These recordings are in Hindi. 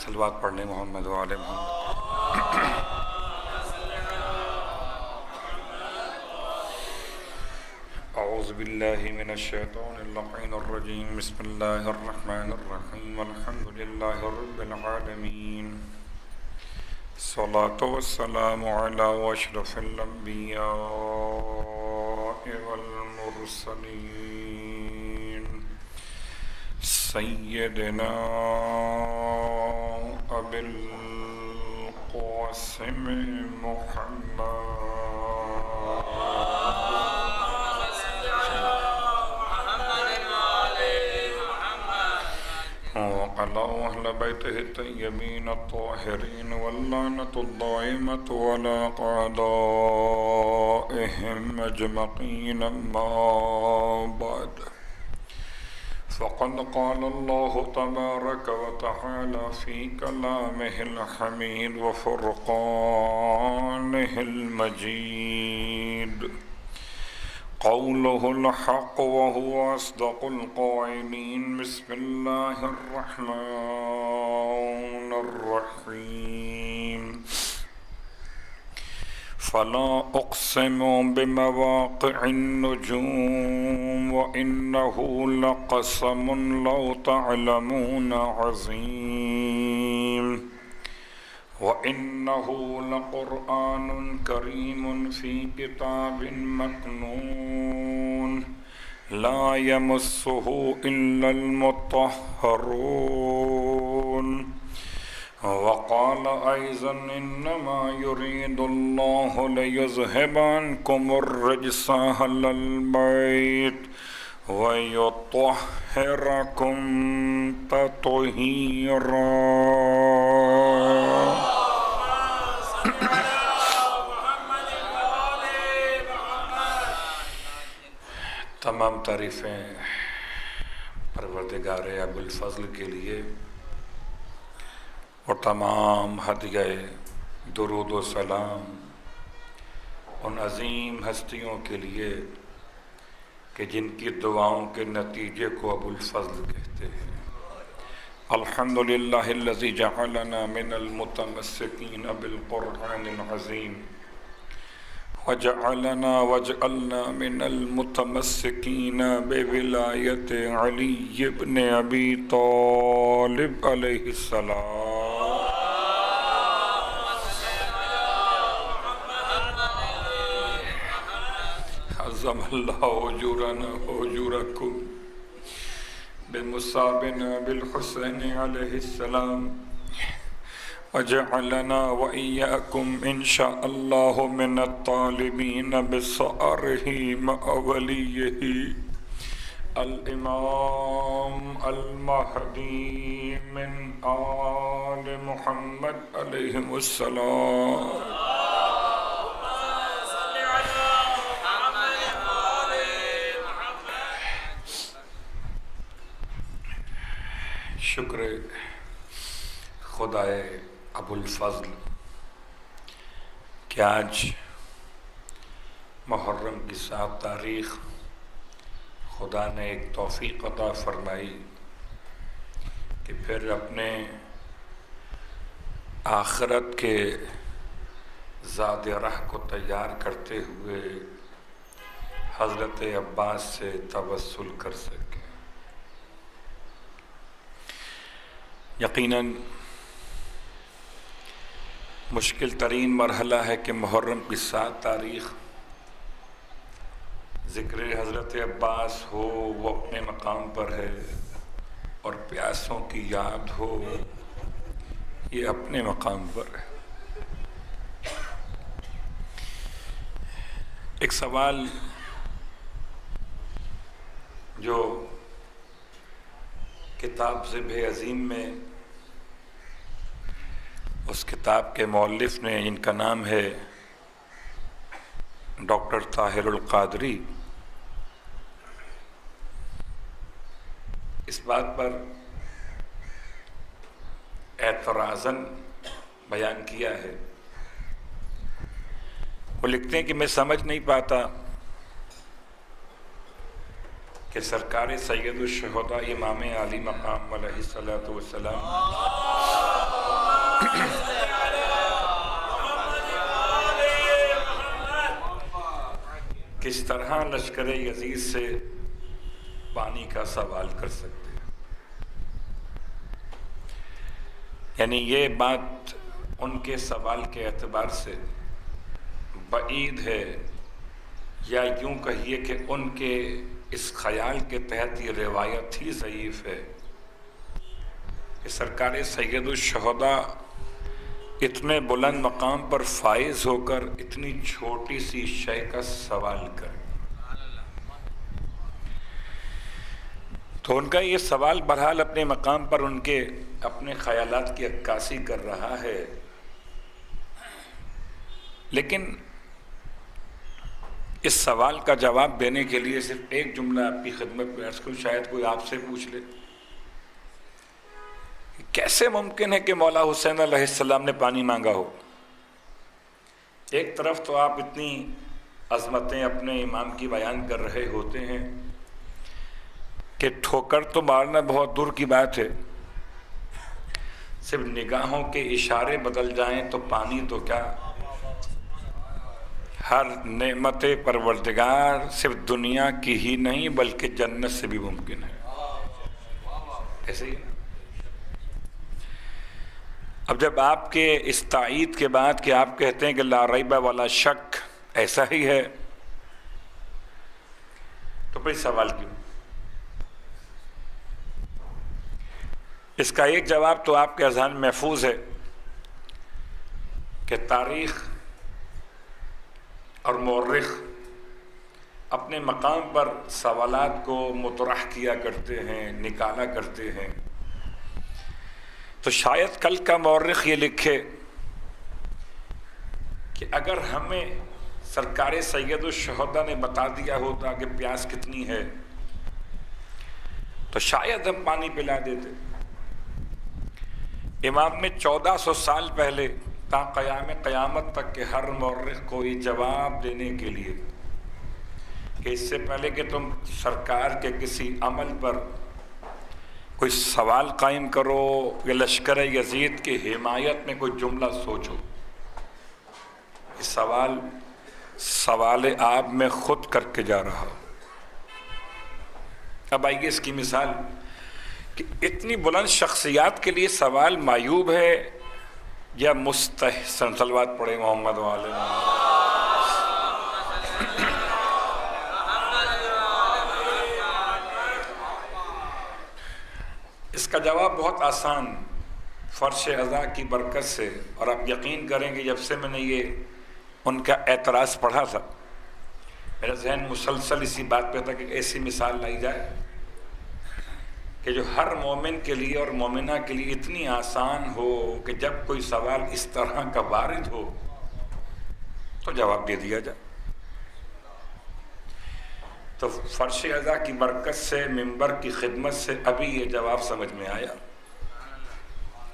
सलवात पढ़ लें मोहम्मद व आले मोहम्मद। औज़ु बिल्लाहि मिनश शैतानिर रजीम। बिस्मिल्लाहिर रहमानिर रहीम। अल्हम्दुलिल्लाहि रब्बिल आलमीन। सलातो वस्सलामु अला अशरफिल अंबिया वल मुरसलीन सय्यिदना अबिल क़ासिम मुहम्मद वअला अहले बैतिहि तय्यबीन अत्ताहिरीन वल्लानतु दाइमतु अला अअदाइहिम अजमईन। अम्मा बाद फ़क़द क़ाल अल्लाहु तबारक व तआला फ़ी कलामिहिल हमीद व फ़ुरक़ानिहिल मजीद क़ौलुहुल हक़ व हुवा अस्दक़ुल क़ाइलीन। बिस्मिल्लाहिर रहमानिर रहीम। फ़ला उक़्सिमु बिमवाक़िअन नुजूम व इन्नहु लक़समुन लौ तअलमून अज़ीम व इन्नहु लक़ुरआनुन करीमुन फ़ी किताबिन मकनून ला यमस्सुहु इल्लल मुत्तहहरून। वक़ाल अयज़न इन्नमा युरीदुल्लाहु लियुज़हिबा अन्कुमुर रिज्सा अहलल बैत व युत्तहिरकुम तत्हीरा। तमाम तारीफ़ें परवरदिगार अबुल फ़ज़ल के लिए और तमाम हदिया दुरूद व सलाम उन अज़ीम हस्तियों के लिए कि जिनकी दुआओं के नतीजे को अबुल फ़ज़ल कहते हैं। अल्हम्दुलिल्लाहिल्लज़ी जअलना मिनल मुतमस्सिकीन बिल क़ुरआनिल अज़ीम वजअलना मिनल मुतमस्सिकीन बिविलायति अली इब्न अबी तालिब अलैहिस्सलाम। अज़्ज़मल्लाहु उजूरना व उजूरकुम बिमुसाबिना बिल हुसैन अलैहिस्सलाम वजअलना व इय्याकुम इंशाअल्लाहु मिनत तालिबीन बिसअरिही मअ वलिय्यिही अल इमाम अल महदी मिन आल मुहम्मद अलैहिमुस्सलाम। शुक्र खुदाए अबुल फ़ज़ल कि आज मुहर्रम की 7 तारीख़ खुदा ने एक तौफ़ीक़ अता फ़रमाई कि फिर अपने आखिरत के ज़ाद राह को तैयार करते हुए हज़रत अब्बास से तवस्सुल कर सके। यकीनन मुश्किल तरीन मरहला है कि मुहर्रम की 7 तारीख़ ज़िक्र हज़रत अब्बास हो वो अपने मकाम पर है और प्यासों की याद हो ये अपने मकाम पर है। एक सवाल जो किताब ज़िब्ह अज़ीम में उस किताब के मौलिफ़ ने, जिनका नाम है डॉक्टर ताहिरुल क़ादरी, इस बात पर एतराज़न बयान किया है। वो लिखते हैं कि मैं समझ नहीं पाता कि सरकार सैयदुश शुहदा इमाम आली मकाम अलैहिस्सलातु वस्सलाम किस तरह लश्कर यजीद से पानी का सवाल कर सकते हैं। यानी ये बात उनके सवाल के एतबार से बईद है, या यूं कहिए कि उनके इस ख्याल के तहत ये रिवायत ही ज़ईफ़ है कि सरकार सैयदुश्शुहदा इतने बुलंद मकाम पर फाइज होकर इतनी छोटी सी शय का सवाल करें। तो उनका ये सवाल बहरहाल अपने मकाम पर उनके अपने ख्यालात की अक्कासी कर रहा है, लेकिन इस सवाल का जवाब देने के लिए सिर्फ एक जुमला आपकी खिदमत में अर्ज़ करूं, शायद कोई आपसे पूछ ले कैसे मुमकिन है कि मौला हुसैन अलैहिस्सलाम ने पानी मांगा हो। एक तरफ तो आप इतनी अज़मतें अपने इमाम की बयान कर रहे होते हैं कि ठोकर तो मारना बहुत दूर की बात है, सिर्फ निगाहों के इशारे बदल जाएं तो पानी तो क्या, हर नेमत परवरदिगार सिर्फ दुनिया की ही नहीं बल्कि जन्नत से भी मुमकिन है। ऐसे ही अब जब आपके इस ताईद के बाद कि आप कहते हैं कि ला रैबा वाला शक ऐसा ही है, तो फिर सवाल क्यों? इसका एक जवाब तो आपके अज़हान में महफूज है कि तारीख़ और मौर्रिख़ अपने मकाम पर सवालात को मुतरह किया करते हैं, निकाला करते हैं। तो शायद कल का मौर्रिख़ ये लिखे कि अगर हमें सरकार सैयदुश्शुहदा ने बता दिया होता कि प्यास कितनी है तो शायद हम पानी पिला देते। इमाम ने 1400 साल पहले ता क़यामत तक के हर मौर्रिख़ को ये जवाब देने के लिए कि इससे पहले कि तुम सरकार के किसी अमल पर कोई सवाल कायम करो या लश्कर यजीद की हिमायत में कोई जुमला सोचो, ये सवाल आप में खुद करके जा रहा। अब आइए इसकी मिसाल कि इतनी बुलंद शख्सियात के लिए सवाल मायूब है या मुस्तहसन। सलवात पढ़े मोहम्मद वाले। इसका जवाब बहुत आसान, फ़र्श अज़ा की बरकत से। और आप यकीन करेंगे जब से मैंने ये उनका एतराज़ पढ़ा था मेरा जहन मुसलसल इसी बात पे था कि ऐसी मिसाल लाई जाए कि जो हर मोमिन के लिए और मोमिना के लिए इतनी आसान हो कि जब कोई सवाल इस तरह का वारिद हो तो जवाब दे दिया जाए। तो फ़र्श अज़ा की बरकत से, मिंबर की खिदमत से अभी ये जवाब समझ में आया।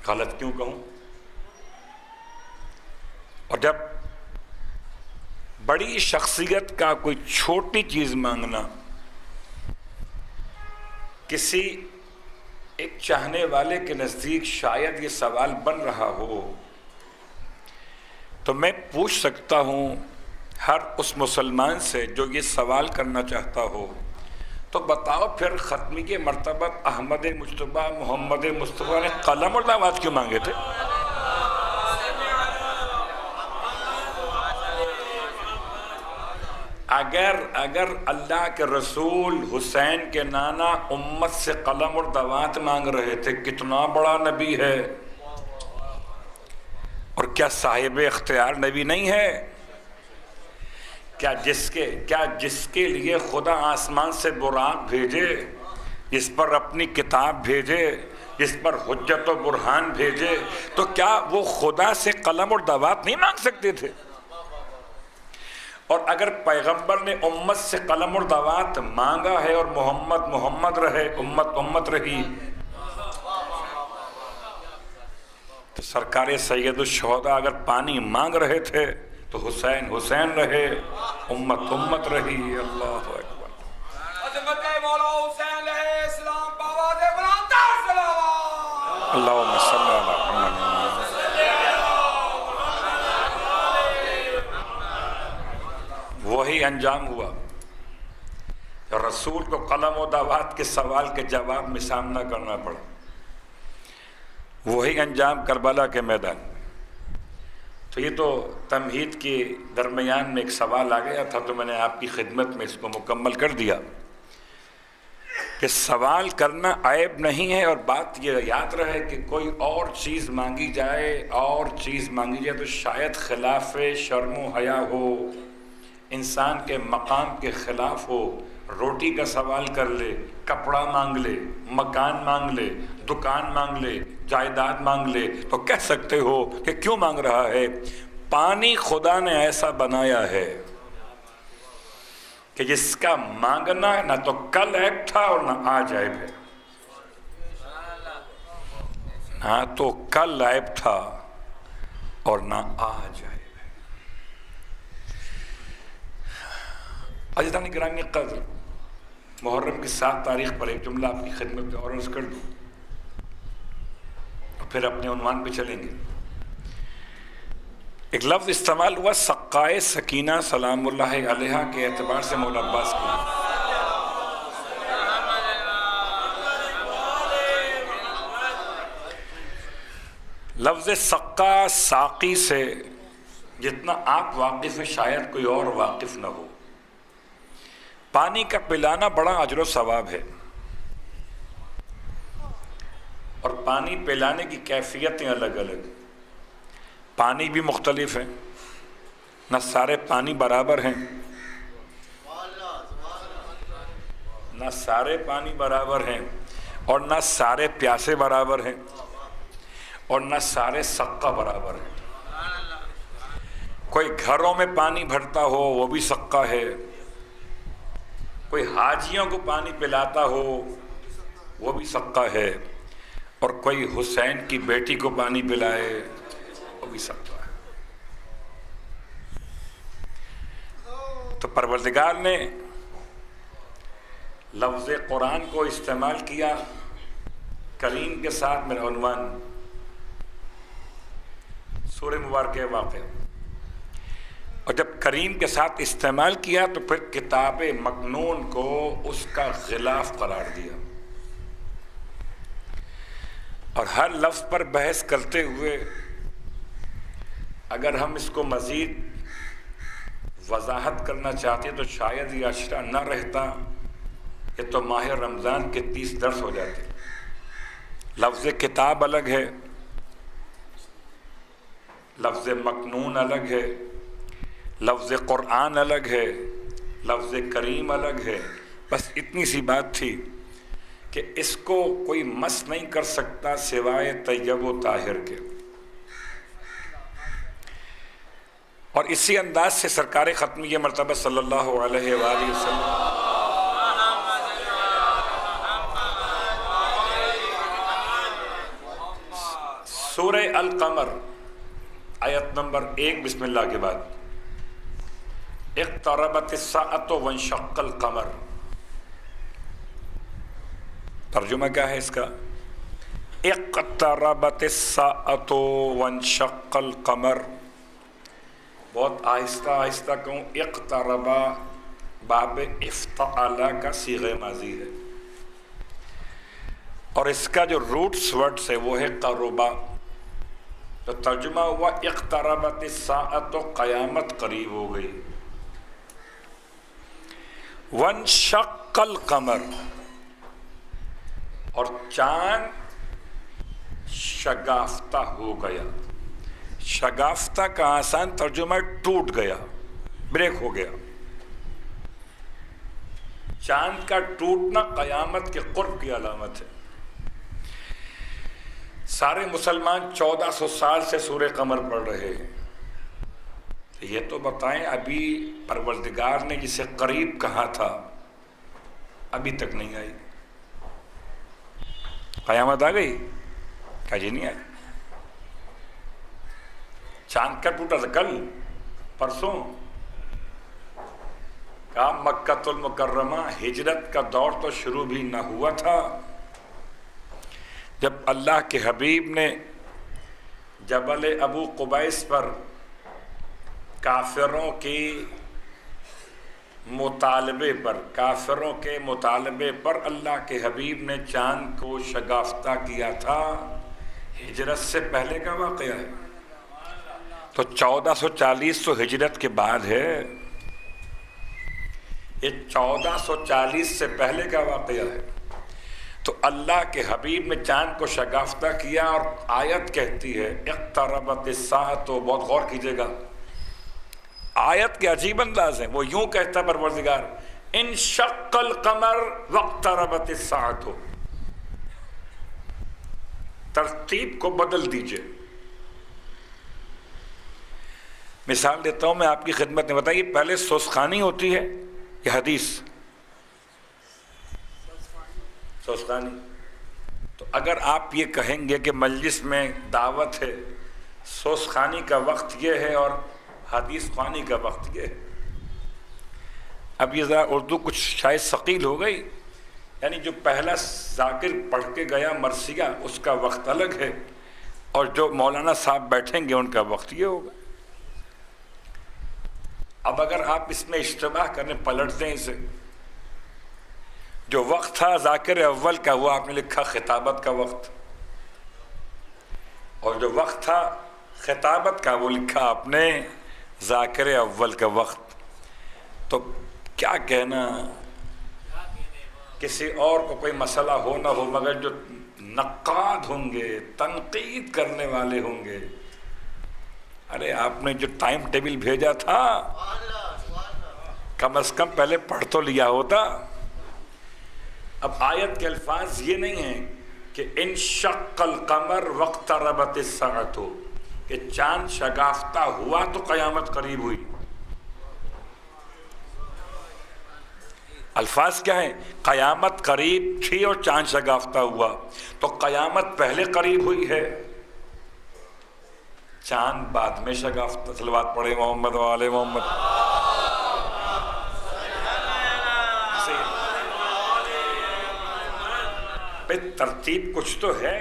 गलत क्यों कहूँ? और जब बड़ी शख्सियत का कोई छोटी चीज़ मांगना किसी एक चाहने वाले के नज़दीक शायद ये सवाल बन रहा हो, तो मैं पूछ सकता हूँ हर उस मुसलमान से जो ये सवाल करना चाहता हो, तो बताओ फिर ख़त्मी के मर्तबत अहमद मुज्तबा मोहम्मद मुस्तफ़ा ने कलम और दावत क्यों मांगे थे? अगर अल्लाह के रसूल हुसैन के नाना उम्मत से कलम और दावत मांग रहे थे, कितना बड़ा नबी है। और क्या साहिब इख्तियार नबी नहीं है? क्या जिसके लिए खुदा आसमान से बुराक भेजे, जिस पर अपनी किताब भेजे, जिस पर हुज्जत और बुरहान भेजे, तो क्या वो खुदा से कलम और दावत नहीं मांग सकते थे? और अगर पैगंबर ने उम्मत से कलम और दावत मांगा है और मोहम्मद मोहम्मद रहे, उम्मत रही, तो सरकार सैयदुश्शुहदा अगर पानी मांग रहे थे तो हुसैन हुसैन रहे, उम्मत रही। अल्लाह अकबर। अल्लाहुम्मा सल्ली अला मुहम्मद। अंजाम हुआ, तो रसूल को कलम व दावात के सवाल के जवाब में सामना करना पड़ा। वही अंजाम करबला के मैदान। तो ये तो तमहीद के दरमियान में एक सवाल आ गया था, तो मैंने आपकी खिदमत में इसको मुकम्मल कर दिया कि सवाल करना ऐब नहीं है, और बात ये याद रहे कि कोई और चीज़ मांगी जाए तो शायद खिलाफ शर्म हया हो, इंसान के मकाम के ख़िलाफ़ हो। रोटी का सवाल कर ले, कपड़ा मांग ले, मकान मांग ले, दुकान मांग ले, जायदाद मांग ले, तो कह सकते हो कि क्यों मांग रहा है। पानी खुदा ने ऐसा बनाया है कि जिसका मांगना ना तो कल ऐब था और ना आज ऐब है, ना तो कल ऐब था और ना आज ऐब है। अज़ीज़ान गिरामी क़द्र, मुहर्रम की 7 तारीख पर एक जुमला आपकी खिदमत में और अर्ज़ कर दूँ, और फिर अपने उन्वान पे चलेंगे। एक लफ्ज़ इस्तेमाल हुआ सक्काए सकीना सलामुल्लाह अलैहा के एतबार से मौला अब्बास की। लफ्ज़ सक्का साकी से जितना आप वाकिफ़ हैं शायद कोई और वाकिफ़ न हो। पानी का पिलाना बड़ा अजर व सवाब है, और पानी पिलाने की कैफियतें अलग अलग। पानी भी मुख्तलिफ है, न सारे पानी बराबर हैं, न सारे पानी बराबर हैं, और न सारे प्यासे बराबर हैं, और न सारे सक्का बराबर हैं। कोई घरों में पानी भरता हो वो भी सक्का है, कोई हाजियों को पानी पिलाता हो वो भी सक्का है, और कोई हुसैन की बेटी को पानी पिलाए वो भी सक्का है। तो परवरदिगार ने लफ्ज़ कुरान को इस्तेमाल किया करीम के साथ। मेरा उन्वान सूरह मुबारक वाक़या, और जब करीम के साथ इस्तेमाल किया तो फिर किताब मकनून को उसका गिलाफ करार दिया, और हर लफ्ज़ पर बहस करते हुए अगर हम इसको मज़ीद वजाहत करना चाहते तो शायद ये अशरा न रहता, ये तो माह रमज़ान के 30 दर्स हो जाते। लफ्ज़ किताब अलग है, लफ्ज़ मकनून अलग है, लफ्ज़ कुरान अलग है, लफ्ज़ करीम अलग है। बस इतनी सी बात थी कि इसको कोई मस नहीं कर सकता सिवाय तैयब व ताहिर के। और इसी अंदाज से सरकार ख़त्मी मरतबा सल्लल्लाहु अलैहि वसल्लम सूरह अल क़मर आयत नंबर 1 बिस्मिल्लाह के बाद इक़्तरबतिस्साअतु वंशक़्क़ल क़मर। तर्जुमा क्या है इसका? इक़्तरबतिस्साअतु वंशक़्क़ल क़मर। बहुत आहिस्ता आहिस्ता कहूँ। इक़्तरबा बाब इफ़्तअला का सीग़े माज़ी है, और इसका जो रूट्स वर्ड्स है वो है क़रुबा। तो तर्जुमा हुआ इक़्तरबतिस्साअतु, क़यामत करीब हो गई। वंशक़्क़ल क़मर, और चांद शगाफ्ता हो गया। शगाफ्ता का आसान तर्जुमा टूट गया, ब्रेक हो गया। चांद का टूटना क़यामत के क़ुर्ब की अलामत है। सारे मुसलमान 1400 साल से सूरह क़मर पढ़ रहे हैं। ये तो बताएं, अभी परवरदिगार ने जिसे करीब कहा था अभी तक नहीं आई। क़यामत आ गई? क्या जी नहीं आई? चांद का टूटा था कल परसों। कहा मक्कतुल मुकर्रमा, हिजरत का दौर तो शुरू भी न हुआ था जब अल्लाह के हबीब ने जबल अबू कुबैस पर काफिरों की मुतालबे पर, काफिरों के मुतालबे पर अल्लाह के हबीब ने चांद को शगाफ्ता किया था। हिजरत से पहले का वाक़या है। तो 1440 तो हिजरत के बाद है, ये 1440 से पहले का वाक़या है। तो अल्लाह के हबीब ने चांद को शगाफ्ता किया और आयत कहती है इक़्तरबत अस्साअत। तो बहुत गौर कीजिएगा, आयत के अजीब अंदाज हैं। वो यूं कहता है परवरदिगार इनशक्कल कमर वक़्तरबत अस्साअत, तरतीब को बदल दीजिए। मिसाल देता हूं मैं आपकी खिदमत में, बताइए पहले सोसखानी होती है या हदीस? सोसखानी। तो अगर आप ये कहेंगे कि मजलिस में दावत है, सोसखानी का वक्त ये है और हदीस खानी का वक्त ये है। अब ये ज़रा उर्दू कुछ शायद सकील हो गई, यानी जो पहला जाकिर पढ़ के गया मरसिया उसका वक्त अलग है और जो मौलाना साहब बैठेंगे उनका वक्त ये होगा। अब अगर आप इसमें इश्तबाह करने पलट दें इसे, जो वक्त था जाकिर अव्वल का वो आपने लिखा खिताबत का वक्त, और जो वक्त था खिताबत का वो लिखा आपने जाकिर अव्वल का वक्त। तो क्या कहना, किसी और को कोई मसला हो ना हो, मगर जो नक्काद होंगे, तनकीद करने वाले होंगे, अरे आपने जो टाइम टेबल भेजा था कम से कम पहले पढ़ तो लिया होता। अब आयत के अल्फाज ये नहीं है कि इनशक्कल कमर वक़्तरबत अस्साअत, कि चांद शगाफ्ता हुआ तो क़यामत करीब हुई। अल्फाज क्या है? क़यामत करीब थी और चांद शगाफ्ता हुआ, तो क़यामत पहले करीब हुई है, चांद बाद में शगाफ्ता। सलवात पढ़े मोहम्मद वाले मोहम्मद। तरतीब कुछ तो है।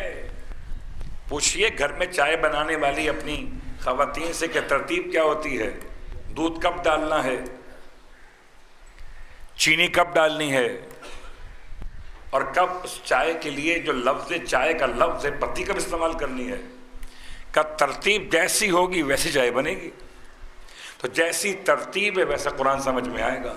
पूछिए घर में चाय बनाने वाली अपनी खवातीन से कि तरतीब क्या होती है, दूध कब डालना है, चीनी कब डालनी है, और कब उस चाय के लिए जो लफ्ज़ चाय का लफ्ज़ है पत्ती कब इस्तेमाल करनी है। का तरतीब जैसी होगी वैसी चाय बनेगी। तो जैसी तरतीब है वैसा कुरान समझ में आएगा।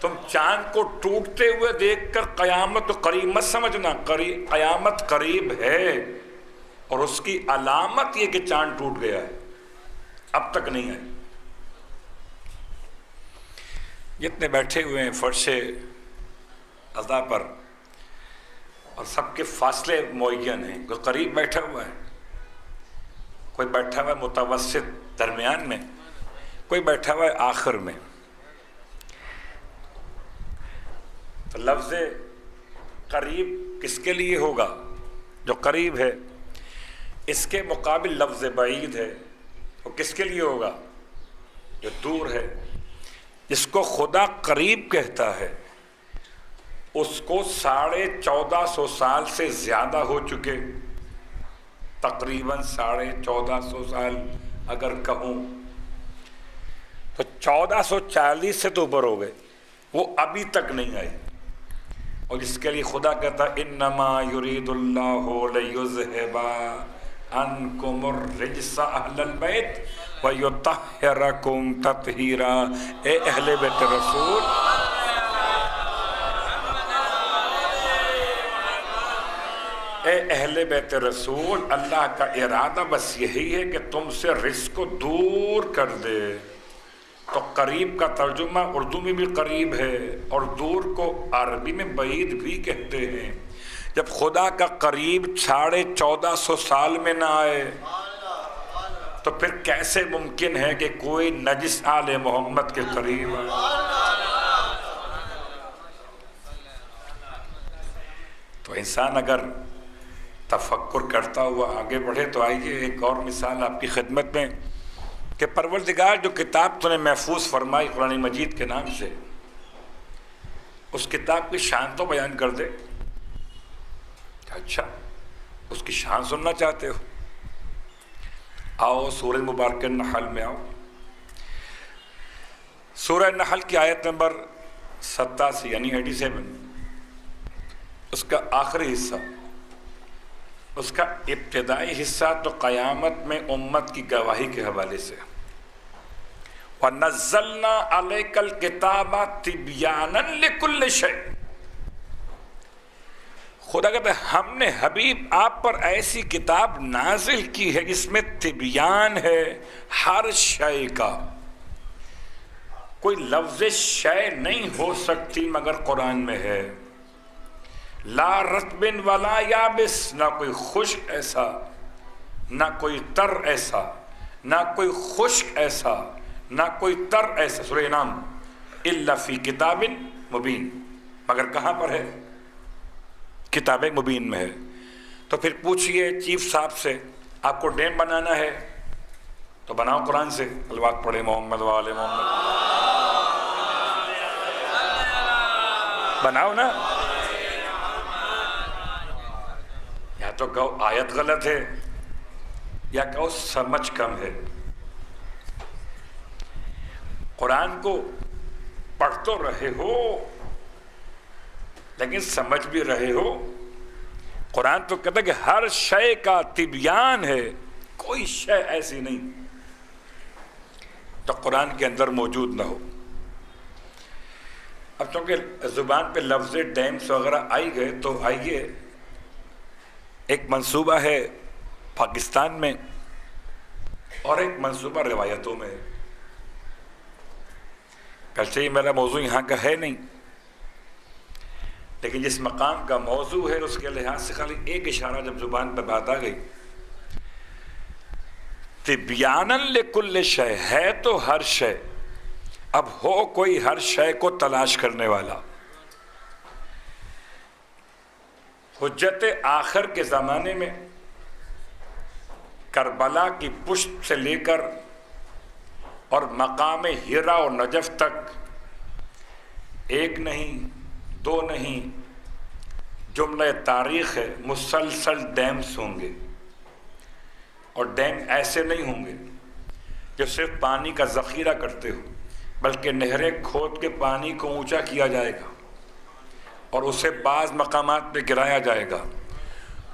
तुम चांद को टूटते हुए देखकर कयामत तो करीब मत समझना, कयामत करीब है और उसकी अलामत ये कि चांद टूट गया है, अब तक नहीं है। जितने बैठे हुए हैं फर्शे अज़ा पर और सबके फासले मुअय्यन हैं, कोई करीब बैठा हुआ है, कोई बैठा हुआ है मुतवस्सित दरमियान में, कोई बैठा हुआ है आखिर में। तो लफ्ज़ करीब किसके लिए होगा? जो करीब है। इसके मुकाबिल लफ्ज़ बईद है, वो किसके लिए होगा? जो दूर है। जिसको खुदा करीब कहता है उसको 1450 साल से ज़्यादा हो चुके, तकरीबन 1450 साल अगर कहूँ तो 1440 से तो ऊपर हो गए, वो अभी तक नहीं आई। और जिसके लिए खुदा कहता इन्नमा युरीदुल्लाहु लियुज़हिबा अन्कुमुर रिज्सा अहलल बैत व युत्तहिरकुम तत्हीरा। ए अहले बैत रसूल, ए अहले बैत रसूल, अल्लाह का इरादा बस यही है कि तुमसे रिज़्क़ को दूर कर दे। तो करीब का तर्जुमा उर्दू में भी करीब है और दूर को अरबी में बईद भी कहते हैं। जब खुदा का करीब 1450 साल में ना आए तो फिर कैसे मुमकिन है कि कोई नजिस आले मोहम्मद के करीब आए? तो इंसान अगर तफक्कुर करता हुआ आगे बढ़े तो आइए एक और मिसाल आपकी खिदमत में कि परवरदिगार जो किताब तूने महफूज फरमाई कुरान मजीद के नाम से, उस किताब की शान तो बयान कर दे। अच्छा, उसकी शान सुनना चाहते हो? आओ सूरह मुबारक नहल में आओ। सूरह नहल की आयत नंबर 87 यानी 87, उसका आखिरी हिस्सा, उसका इब्तिदाई हिस्सा तो क़यामत में उम्मत की गवाही के हवाले से, व नज़्ज़लना अलैकल किताबा तिब्यानन लिकुल्लि शै। खुदा कहते हमने हबीब आप पर ऐसी किताब नाजिल की है जिसमें तिब्यान है हर शय का। कोई लफ्ज़ शय नहीं हो सकती मगर कुरान में है। ला रत्बिन वला याबिस, ना कोई खुश्क ऐसा, ना कोई तर ऐसा, ना कोई खुश्क ऐसा, ना कोई तर ऐसा। सूरह नाम, इल्ला फी किताबिन मुबीन, मगर कहाँ पर है? किताब मुबीन में है। तो फिर पूछिए चीफ साहब से, आपको डैम बनाना है तो बनाओ कुरान से, अलवात पढ़े मोहम्मद वाले मोहम्मद, बनाओ ना। या तो कहो आयत गलत है, या कहो समझ कम है। कुरान को पढ़ तो रहे हो लेकिन समझ भी रहे हो। कुरान तो कहता है कि हर शय का तिब्यान है, कोई शय ऐसी नहीं तो कुरान के अंदर मौजूद ना हो। अब चूंकि जुबान पे लफ्ज़ डैम्स वगैरह आई गए तो आइए, एक मंसूबा है पाकिस्तान में और एक मंसूबा रिवायतों में। कल से ही मेरा मौजू यहाँ का है नहीं, लेकिन जिस मकाम का मौजू है उसके लिहाज से खाली एक इशारा जब जुबान पर बात आ गई, तिब्यानन लिकुल्लि शय, है तो हर शय। अब हो कोई हर शय को तलाश करने वाला। हुज्जत आखिर के ज़माने में करबला की पुश्त से लेकर और मकाम हिरा और नजफ तक एक नहीं, दो नहीं, जुमला तारीख़ है, मुसलसल डैम्स होंगे। और डैम ऐसे नहीं होंगे जो सिर्फ पानी का ज़ख़ीरा करते हो, बल्कि नहरें खोद के पानी को ऊंचा किया जाएगा और उसे बाज़ मकामात पे गिराया जाएगा,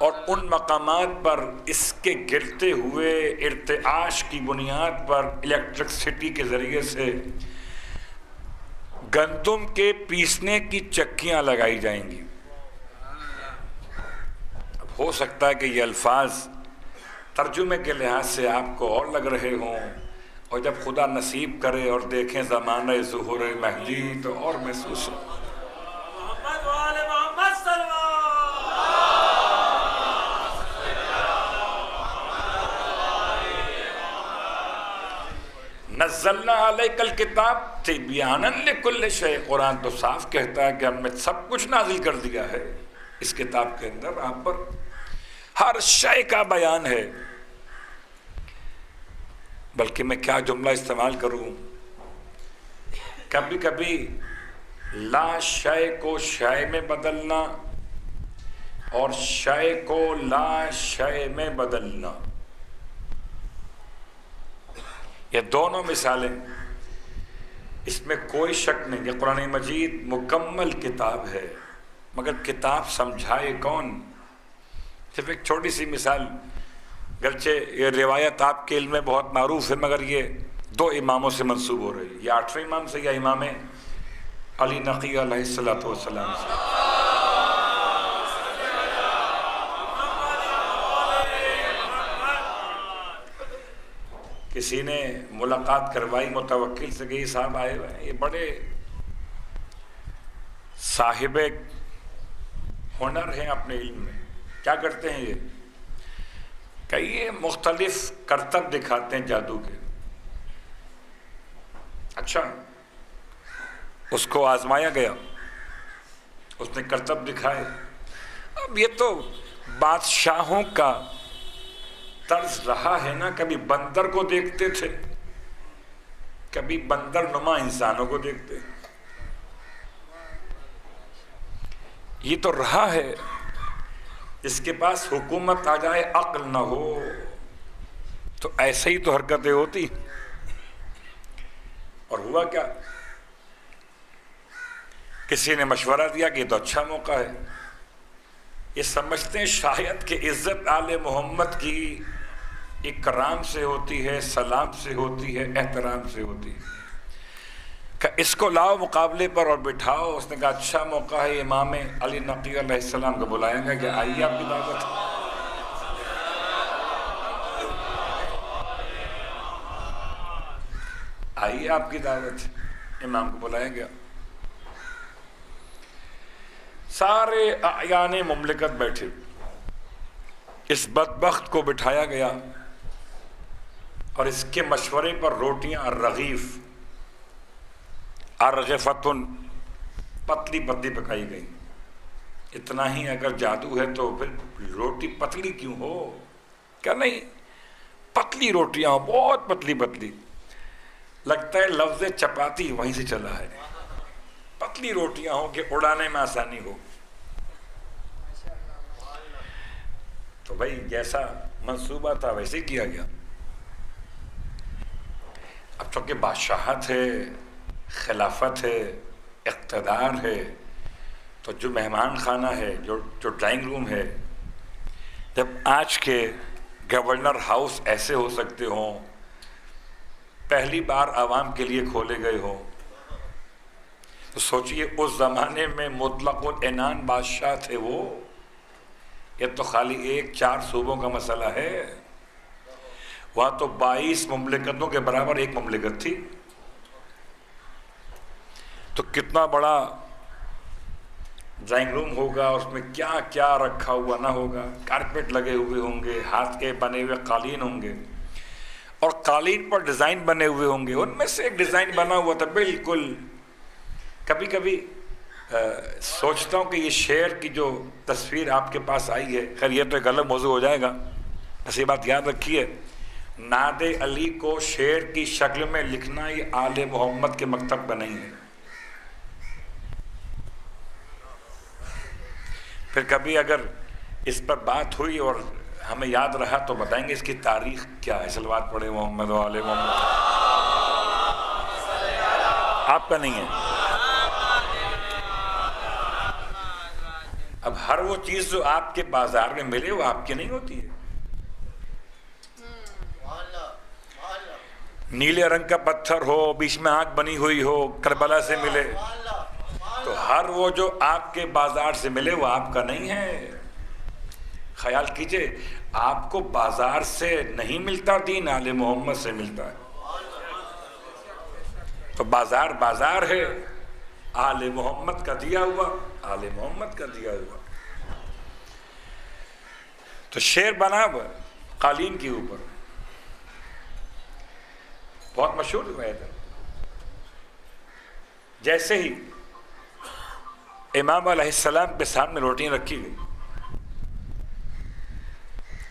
और उन मकामात पर इसके गिरते हुए इर्तिआश की बुनियाद पर इलेक्ट्रिसिटी के ज़रिए से गंदुम के पीसने की चक्कियाँ लगाई जाएंगी। अब हो सकता है कि ये अल्फाज तर्जुमे के लिहाज से आपको और लग रहे हों, और जब खुदा नसीब करे और देखें ज़माना ज़ुहूर महदी तो और महसूस हो। नज़्ज़लना अलैकल किताब तिब्यानन लिकुल्लि शै। कुरान तो साफ कहता है कि हमने सब कुछ नाजिल कर दिया है इस किताब के अंदर, आप पर हर शय का बयान है। बल्कि मैं क्या जुमला इस्तेमाल करूं, कभी कभी ला शय को शय में बदलना और शय को ला शय में बदलना, ये दोनों मिसालें, इसमें कोई शक नहीं कि कुरान मजीद मुकम्मल किताब है, मगर किताब समझाए कौन। सिर्फ एक छोटी सी मिसाल, गरचे ये रिवायत आपके इल्म में बहुत मारूफ है, मगर ये दो इमामों से मंसूब हो रही है, या 8वें इमाम से या इमाम अली नकी अलैहिस्सलातु वस्सलाम से। किसी ने मुलाकात करवाई मुतवक्किल से, कि साहब आए हुए हैं, ये बड़े साहिब हुनर हैं अपने इल्म में, क्या करते हैं ये? कई मुख्तलिफ करतब दिखाते हैं जादू के। अच्छा, उसको आजमाया गया, उसने करतब दिखाए। अब ये तो बादशाहों का तर्ज रहा है ना, कभी बंदर को देखते थे, कभी बंदर नुमा इंसानों को देखते। ये तो रहा है, इसके पास हुकूमत आ जाए अक्ल ना हो तो ऐसे ही तो हरकतें होती। और हुआ क्या, किसी ने मशवरा दिया कि ये तो अच्छा मौका है। ये समझते हैं शायद कि इज्जत आले मोहम्मद की इकराम से होती है, सलाम से होती है, एहतराम से होती है। कि इसको लाओ मुकाबले पर और बिठाओ। उसने कहा अच्छा मौका है, इमाम अली नकी अलैहिस्सलाम को बुलाएंगे कि आइए आपकी दावत, आइए आपकी दावत। इमाम को बुलाया गया, सारे आयाने मुमलिकत बैठे, इस बदबख्त को बिठाया गया और इसके मशवरे पर रोटियां रगीफ अर्गफतुन पतली पतली पकाई गई। इतना ही अगर जादू है तो फिर रोटी पतली क्यों हो? क्या नहीं, पतली रोटियां हो, बहुत पतली पतली। लगता है लफ्ज़ चपाती वहीं से चला है। पतली रोटियां हो कि उड़ाने में आसानी हो। तो भाई जैसा मंसूबा था वैसे किया गया। अब चूंकि बादशाहत है, खिलाफत है, इक़्तिदार है, तो जो मेहमान खाना है, जो ड्राइंग रूम है, जब आज के गवर्नर हाउस ऐसे हो सकते हों, पहली बार आवाम के लिए खोले गए हों, तो सोचिए उस ज़माने में मुतलक़ुल इनान बादशाह थे वो। ये तो खाली 1-4 सूबों का मसला है, वहाँ तो 22 मुमलिकतों के बराबर एक मुमलिकत थी। तो कितना बड़ा ड्राइंग रूम होगा, उसमें क्या क्या रखा हुआ ना होगा। कारपेट लगे हुए होंगे, हाथ के बने हुए कालीन होंगे और कालीन पर डिज़ाइन बने हुए होंगे। उनमें से एक डिज़ाइन बना हुआ था बिल्कुल। कभी कभी सोचता हूँ कि ये शेर की जो तस्वीर आपके पास आई है, खैर ये तो एक अलग मौजू हो जाएगा, ऐसी बात याद रखिए, नादे अली को शेर की शक्ल में लिखना ये आले मोहम्मद के मकतब का नहीं है। फिर कभी अगर इस पर बात हुई और हमें याद रहा तो बताएंगे इसकी तारीख क्या है। सलवात पढ़े मोहम्मद वाले मोहम्मद। आपका नहीं है। अब हर वो चीज जो आपके बाजार में मिले वो आपकी नहीं होती है। नीले रंग का पत्थर हो, बीच में आग बनी हुई हो, करबला से मिले, तो हर वो जो आपके बाजार से मिले वो आपका नहीं है। ख्याल कीजिए, आपको बाजार से नहीं मिलता दीन, आले मोहम्मद से मिलता है। तो बाजार बाजार है, आले मोहम्मद का दिया हुआ, आले मोहम्मद का दिया हुआ। तो शेर बना कालीन के ऊपर, बहुत मशहूर हुआ था। जैसे ही इमाम अलैहिस्सलाम के सामने रोटियां रखी गई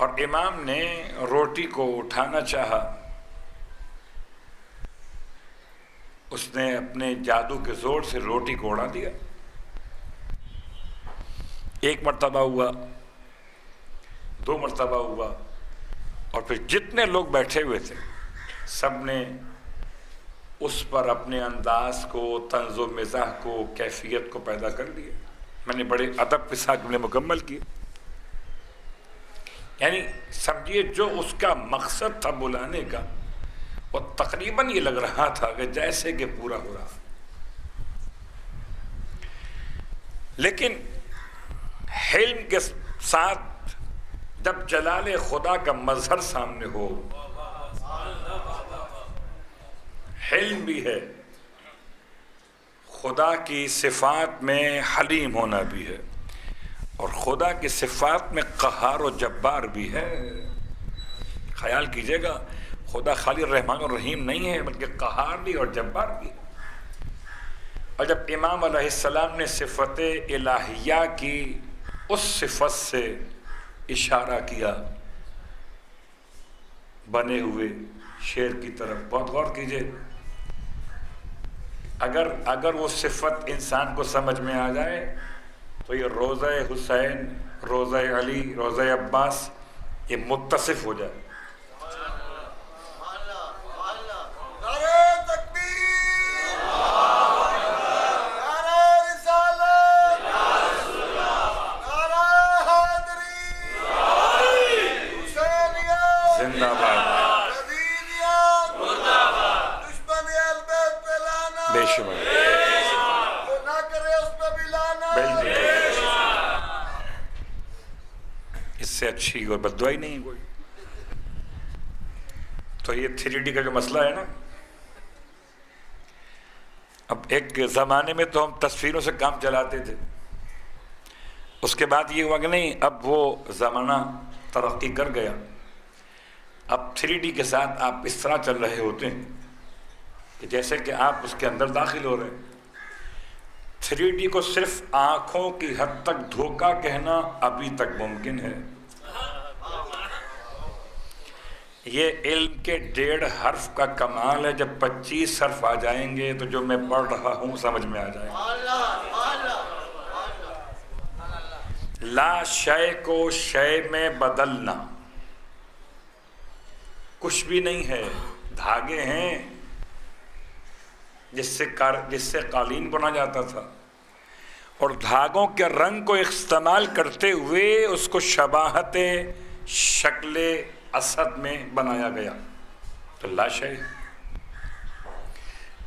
और इमाम ने रोटी को उठाना चाहा, उसने अपने जादू के जोर से रोटी को उड़ा दिया। एक मर्तबा हुआ, 2 मर्तबा हुआ, और फिर जितने लोग बैठे हुए थे सब ने उस पर अपने अंदाज को, तंज़ो मिज़ाह को, कैफियत को पैदा कर लिया। मैंने बड़े अदब के साथ जुमले मुकम्मल किए। यानी समझिए जो उसका मकसद था बुलाने का, वो तकरीबन ये लग रहा था कि जैसे कि पूरा हो रहा। लेकिन हिल्म के साथ जब जलाले खुदा का मजहर सामने हो, हिल्म भी है, खुदा की सिफात में हलीम होना भी है, और खुदा की सिफात में क़हार और जब्बार भी है। ख्याल कीजिएगा, खुदा खाली रहमान और रहीम नहीं है, बल्कि क़हार भी और जब्बार भी। और जब इमाम अलैहिस्सलाम ने सिफत इलाहिया की उस सिफत से इशारा किया बने हुए शेर की तरफ, बहुत गौर कीजिए। अगर वो सिफत इंसान को समझ में आ जाए तो ये रोज़ा हुसैन, रोज़ा अली, रोज़ा अब्बास ये मुत्तसिफ हो जाए। जिंदाबाद। बेशुमार इससे अच्छी और बद्दुआ ही नहीं कोई। तो ये 3D का जो मसला है ना, अब एक ज़माने में तो हम तस्वीरों से काम चलाते थे, उसके बाद ये हुआ कि नहीं, अब वो ज़माना तरक्की कर गया, अब 3D के साथ आप इस तरह चल रहे होते हैं कि जैसे कि आप उसके अंदर दाखिल हो रहे हैं। 3D को सिर्फ आँखों की हद तक धोखा कहना अभी तक मुमकिन है। ये इल्म के 1.5 हर्फ का कमाल है, जब 25 हर्फ आ जाएंगे तो जो मैं पढ़ रहा हूँ समझ में आ जाएगा। ला शय को शय में बदलना कुछ भी नहीं है, धागे हैं जिससे कालीन बुना जाता था, और धागों के रंग को इस्तेमाल करते हुए उसको शबाहत शक्ल असद में बनाया गया। तो लाश है।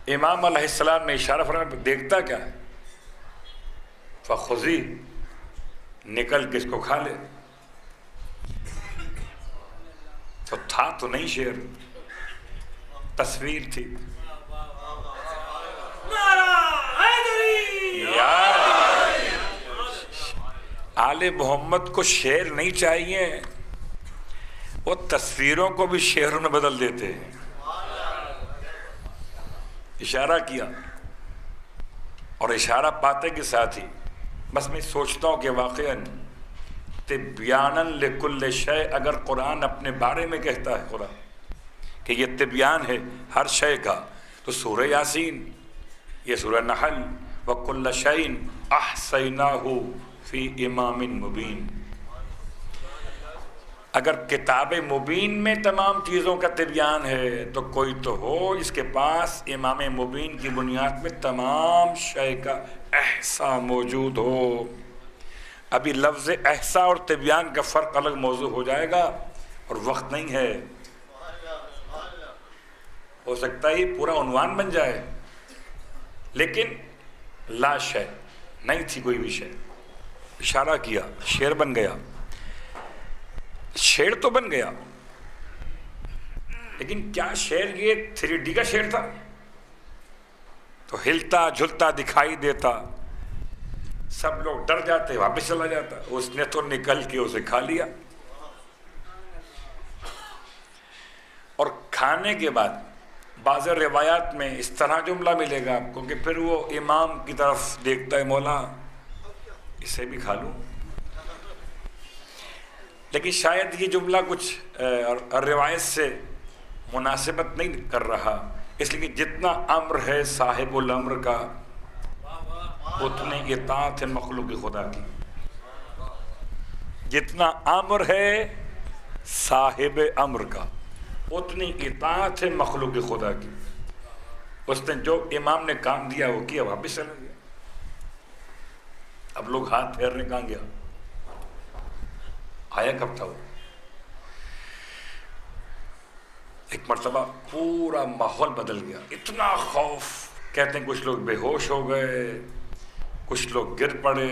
इमाम अलैहिस्सलाम ने इशारा फरमाया, देखता क्या है, फखुज़ी, निकल के इसको खा ले। तो था तो नहीं शेर, तस्वीर थी। यार आले मोहम्मद को शेर नहीं चाहिए, वो तस्वीरों को भी शेरों में बदल देते हैं। इशारा किया, और इशारा पाते के साथ ही बस मैं सोचता हूँ कि वाक़ईन तिब्यानन लिकुल्ल शय, अगर कुरान अपने बारे में कहता है कुरान कि ये तिब्यान है हर शय का, तो सूरह यासीन, ये सूरह नहल, व कुल्ल शैइन अहसैनाहु फी इमामिन मुबीन, अगर किताब मुबीन में तमाम चीज़ों का तिब्यान है तो कोई तो हो इसके पास इमाम मुबीन की बुनियाद में तमाम शय का एहसा मौजूद हो। अभी लफ्ज़ एहसा और तिब्यान का फ़र्क अलग मौजू हो जाएगा और वक्त नहीं है, हो सकता है पूरा उन्वान बन जाए, लेकिन ला शय नहीं थी कोई भी शय। इशारा किया, शेर बन गया। शेर तो बन गया, लेकिन क्या शेर ये 3D का शेर था? तो हिलता झुलता दिखाई देता, सब लोग डर जाते, वापस चला जाता। उसने तो निकल के उसे खा लिया, और खाने के बाद बाज़ रिवायात में इस तरह जुमला मिलेगा आपको कि फिर वो इमाम की तरफ देखता है, मौला इसे भी खा लूं। लेकिन शायद ये जुमला कुछ रिवायत से मुनासिबत नहीं कर रहा, इसलिए कि जितना अम्र है साहिबुल अम्र का उतनी इताअत है मखलूक खुदा की। जितना अम्र है साहिब अम्र का उतनी इताअत है मखलूक खुदा की। उसने जो इमाम ने काम दिया वो किया, वापस चला गया। अब लोग हाथ फेरने कहाँ गया, आया कब था वो? एक मर्तबा पूरा माहौल बदल गया, इतना खौफ, कहते हैं कुछ लोग बेहोश हो गए, कुछ लोग गिर पड़े।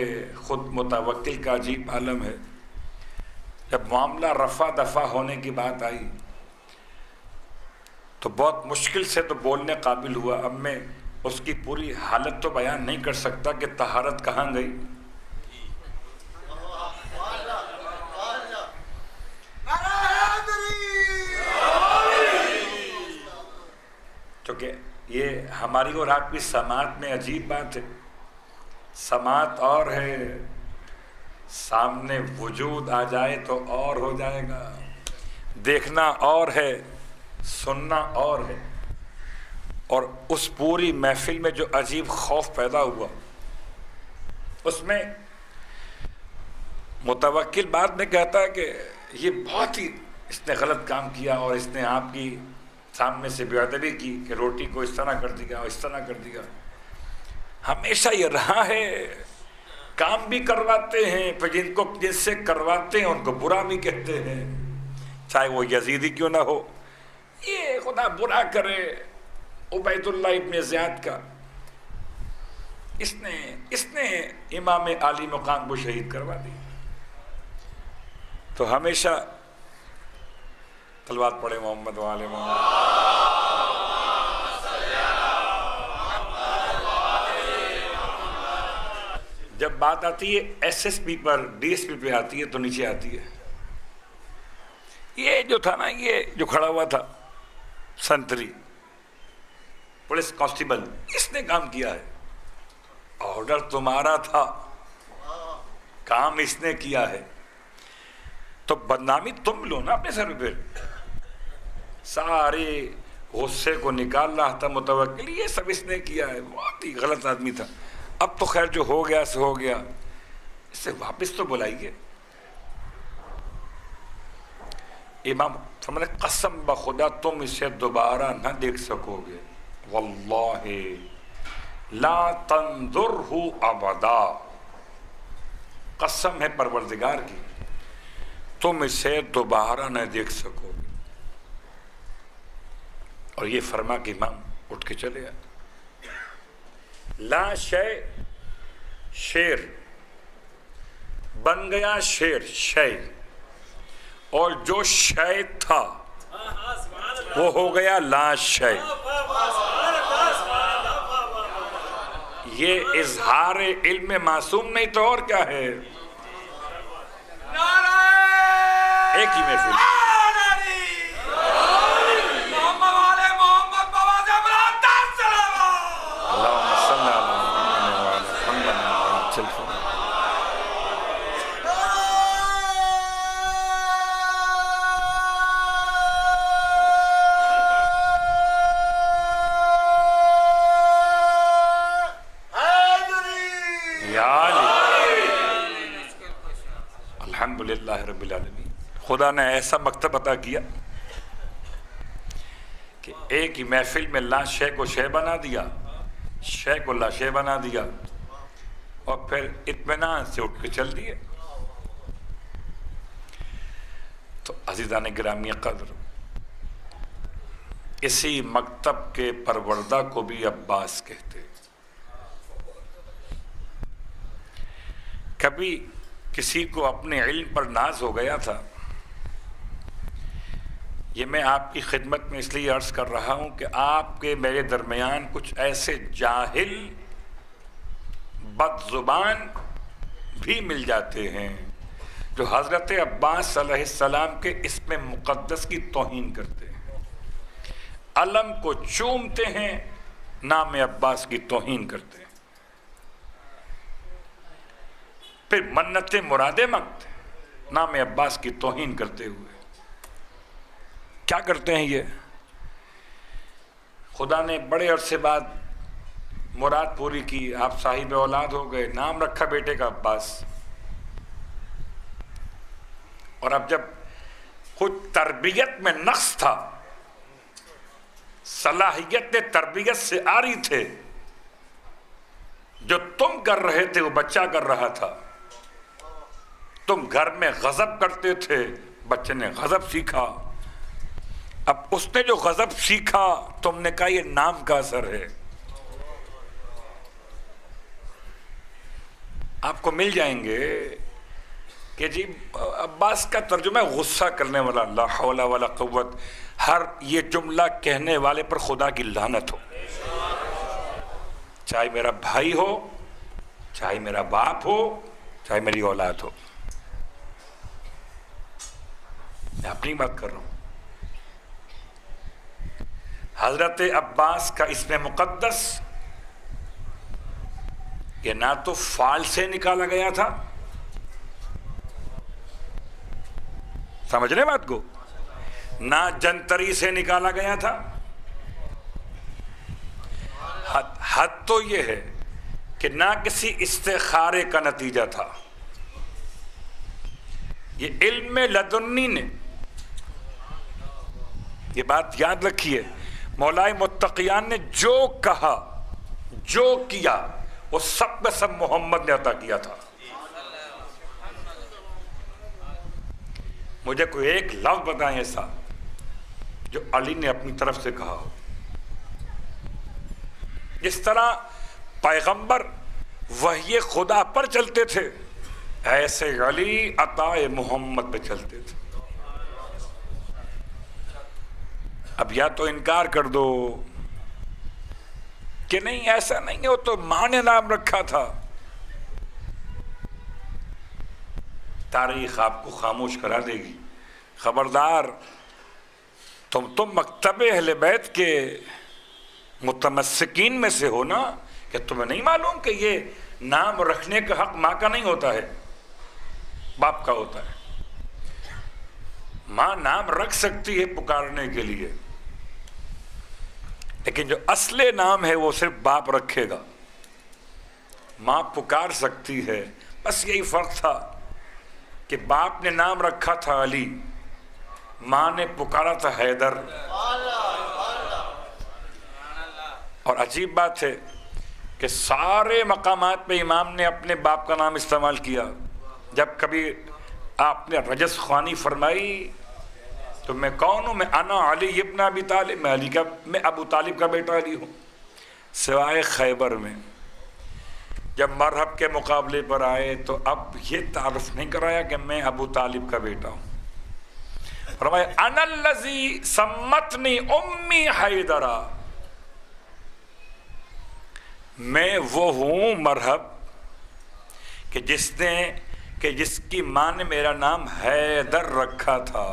खुद मुतवक्किल का अजीब आलम है। जब मामला रफा दफा होने की बात आई तो बहुत मुश्किल से तो बोलने काबिल हुआ। अब मैं उसकी पूरी हालत तो बयान नहीं कर सकता कि तहारत कहाँ गई। क्योंकि ये हमारी और आपकी समात में अजीब बात है। समात और है, सामने वजूद आ जाए तो और हो जाएगा। देखना और है, सुनना और है। और उस पूरी महफिल में जो अजीब खौफ पैदा हुआ, उसमें मुतवक्किल बाद में कहता है कि ये बहुत ही इसने गलत काम किया और इसने आपकी सामने से बेअदबी की कि रोटी को इस तरह कर दिया और इस तरह कर दिया। हमेशा ये रहा है, काम भी करवाते हैं, पर जिनसे करवाते हैं उनको बुरा भी कहते हैं। चाहे वो यजीदी क्यों ना हो। ये खुदा बुरा करे उबैदुल्लाह इब्न ज़ियाद का, इसने इमाम आली मुकाम को शहीद करवा दी। तो हमेशा तलवात पढ़े मोहम्मद वाले मोहम्मद। जब बात आती है एसएसपी पर, डीएसपी पे आती है तो नीचे आती है। ये जो था ना, ये जो खड़ा हुआ था संतरी पुलिस कांस्टेबल, इसने काम किया है। ऑर्डर तुम्हारा था, काम इसने किया है, तो बदनामी तुम लो ना अपने सर पे। सारे गुस्से को निकाल रहा था मुतवक्किल, ये सब इसने किया है, बहुत ही गलत आदमी था। अब तो खैर जो हो गया सो हो गया, इससे वापस तो बुलाइए। इमाम फरमाने कसम बखुदा तुम इसे दोबारा न देख सकोगे, वल्लाहि ला तंजुरहु अबदा, कसम है परवरदिगार की तुम इसे दोबारा न देख सकोगे। और ये फरमा के इमाम उठ के चले गए। ला शय, शेर बन गया शेर शय, और जो शय था वो हो गया ला शय। ये इजहार इल्म मासूम नहीं तो और क्या है। एक ही महफिल अल्हम्दुलिल्लाह रब्बिल आलमीन। खुदा ने ऐसा मकतब अता किया कि एक ही महफिल में ला शय को शय बना दिया, शय को ला शय बना दिया, और फिर इत्मीनान से उठ के चल दिए। तो अज़ीज़ान गिरामी क़द्र, इसी मकतब के परवरदा को भी अब्बास कहते। कभी किसी को अपने इल्म पर नाज हो गया था। ये मैं आपकी खिदमत में इसलिए अर्ज कर रहा हूं कि आपके मेरे दरमियान कुछ ऐसे जाहिल बदजुबान भी मिल जाते हैं जो हजरत अब्बास अलैहिस्सलाम के इसमें मुक़द्दस की तौहीन करते हैं, अलम को चूमते हैं, नाम अब्बास की तौहीन करते हैं, फिर मन्नतें मुरादे मांगते हैं नाम अब्बास की तौहीन करते हुए। क्या करते हैं ये? खुदा ने बड़े अरसे बाद मुराद पूरी की, आप साहिब औलाद हो गए, नाम रखा बेटे का अब्बास। और अब जब खुद तरबियत में नक्स था, सलाहियत तरबियत से आ रही थे, जो तुम कर रहे थे वो बच्चा कर रहा था। तुम घर में गजब करते थे, बच्चे ने गजब सीखा। अब उसने जो गजब सीखा, तुमने कहा ये नाम का असर है। आपको मिल जाएंगे कि जी अब्बास का तर्जुमा गुस्सा करने वाला, ला हौला वला कुव्वत, हर ये जुमला कहने वाले पर खुदा की लानत हो, चाहे मेरा भाई हो, चाहे मेरा बाप हो, चाहे मेरी औलाद हो। मैं अपनी बात कर रहा हूं। हजरत अब्बास का इसमें मुकद्दस ये ना तो फाल से निकाला गया था, समझ रहे बात को, ना जंतरी से निकाला गया था। हद तो ये है कि ना किसी इस्तिखारे का नतीजा था। ये इल्म लदुन्नी ने, ये बात याद रखिए, मौलाए मुत्तकियान ने जो कहा, जो किया, वो सब का सब मोहम्मद ने अता किया था। मुझे कोई एक लफ्ज बताएं ऐसा जो अली ने अपनी तरफ से कहा हो। जिस तरह पैगंबर वही खुदा पर चलते थे, ऐसे अली अताए मोहम्मद पे चलते थे। अब या तो इनकार कर दो कि नहीं ऐसा नहीं है, वो तो मां ने नाम रखा था, तारीख आपको खामोश करा देगी। खबरदार, तुम मकतब अहले बैत के मुतमस्सिकीन में से हो ना, कि तुम्हें नहीं मालूम कि ये नाम रखने का हक माँ का नहीं होता है, बाप का होता है। माँ नाम रख सकती है पुकारने के लिए, लेकिन जो असले नाम है वो सिर्फ बाप रखेगा। माँ पुकार सकती है, बस यही फर्क था कि बाप ने नाम रखा था अली, माँ ने पुकारा था हैदर। और अजीब बात है कि सारे मकामात पे इमाम ने अपने बाप का नाम इस्तेमाल किया। जब कभी आपने रजस ख्वानी फरमाई तो मैं कौन हूँ, मैं अना अली इब्न अबी तालिब, मैं अबू तालिब का बेटा अली हूँ। सिवाय खैबर में जब मरहब के मुकाबले पर आए तो अब ये तारुफ नहीं कराया कि मैं अबू तालिब का बेटा हूँ। फरमाया अनल्लज़ी सम्मतनी उम्मी हैदरा, मैं वो हूँ मरहब कि जिसकी माँ ने मेरा नाम हैदर रखा था।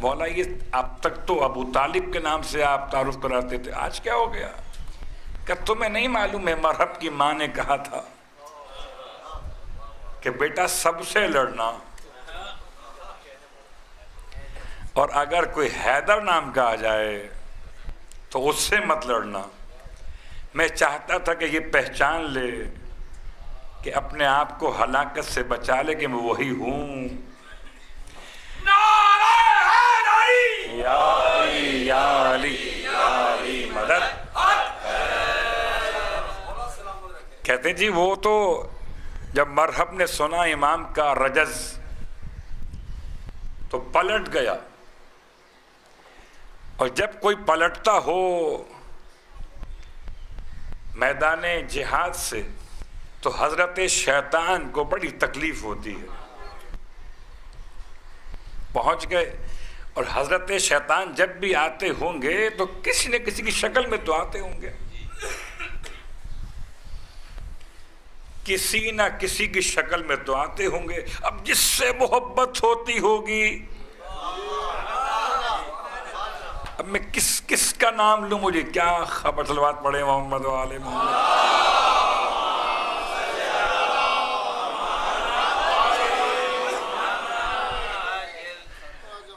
मौला ये अब तक तो अबू तालिब के नाम से आप तारुफ कराते थे, आज क्या हो गया? क्या तुम्हें नहीं मालूम है मरहब की माँ ने कहा था कि बेटा सबसे लड़ना, और अगर कोई हैदर नाम का आ जाए तो उससे मत लड़ना। मैं चाहता था कि ये पहचान ले कि अपने आप को हलाकत से बचा ले कि मैं वही हूँ। या अली मदद। कहते जी वो तो जब मरहब ने सुना इमाम का रजस तो पलट गया, और जब कोई पलटता हो मैदाने जिहाद से तो हजरत शैतान को बड़ी तकलीफ होती है। पहुंच गए, और हजरत शैतान जब भी आते होंगे तो किसी न किसी की शक्ल में तो आते होंगे, किसी ना किसी की शक्ल में तो आते होंगे। अब जिससे मोहब्बत होती होगी, अब मैं किसका नाम लूं, मुझे क्या खबर सलवात पड़े मोहम्मद वाले मोहम्मद।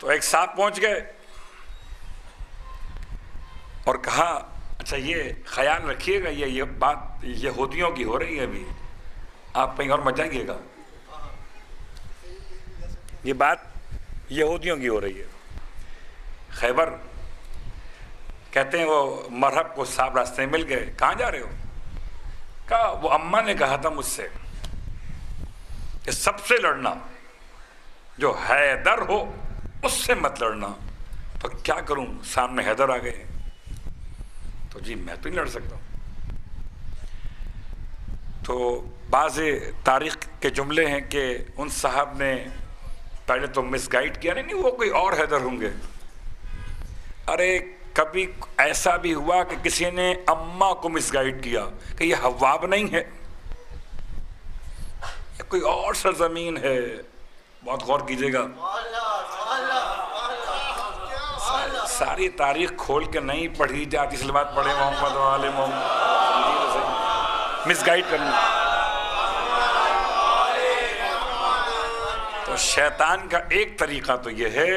तो एक साहब पहुंच गए और कहा अच्छा ये ख्याल रखिएगा, ये बात यहूदियों की हो रही है, अभी आप कहीं और मत जाइएगा, ये बात यहूदियों की हो रही है। खैबर कहते हैं वो मरहब को साहब रास्ते में मिल गए, कहाँ जा रहे हो? कहा वो अम्मा ने कहा था मुझसे कि सबसे लड़ना, जो हैदर हो उससे मत लड़ना। तो क्या करूं, सामने हैदर आ गए, तो जी मैं तो नहीं लड़ सकता। तो बाज़े तारीख के जुमले हैं कि उन साहब ने पहले तो मिसगाइड किया, नहीं वो कोई और हैदर होंगे। अरे कभी ऐसा भी हुआ कि किसी ने अम्मा को मिसगाइड किया कि ये हव्वाब नहीं है, ये कोई और सरजमीन है। बहुत गौर कीजिएगा, सारी तारीख खोल के नहीं पढ़ी जाती, इसलिए बात पढ़े मोहम्मद वाले मोहम्मद, मिसगाइड करना। तो शैतान का एक तरीका तो यह है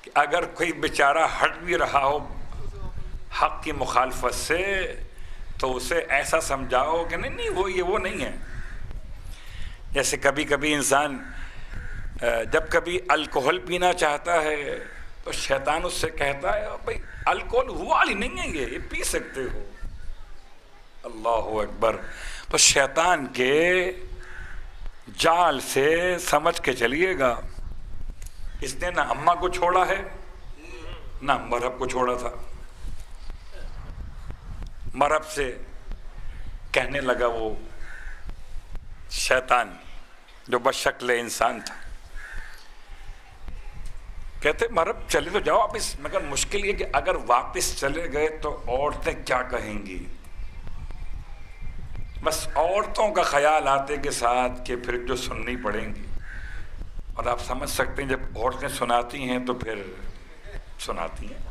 कि अगर कोई बेचारा हट भी रहा हो हक की मुखालफत से तो उसे ऐसा समझाओ कि नहीं वो नहीं है। जैसे कभी कभी इंसान जब कभी अल्कोहल पीना चाहता है तो शैतान उससे कहता है भाई अल्कोहल हुआ ही नहीं है, ये पी सकते हो। अल्लाह अकबर। तो शैतान के जाल से समझ के चलिएगा, इसने ना अम्मा को छोड़ा है ना मरहब को छोड़ा था। मरहब से कहने लगा वो शैतान जो बशक्ल इंसान था, कहते मरहब चले तो जाओ वापिस, मगर मुश्किल ये कि अगर वापिस चले गए तो औरतें क्या कहेंगी। बस औरतों का ख्याल आते के साथ कि फिर जो सुननी पड़ेंगी, और आप समझ सकते हैं जब औरतें सुनाती हैं तो फिर सुनाती हैं।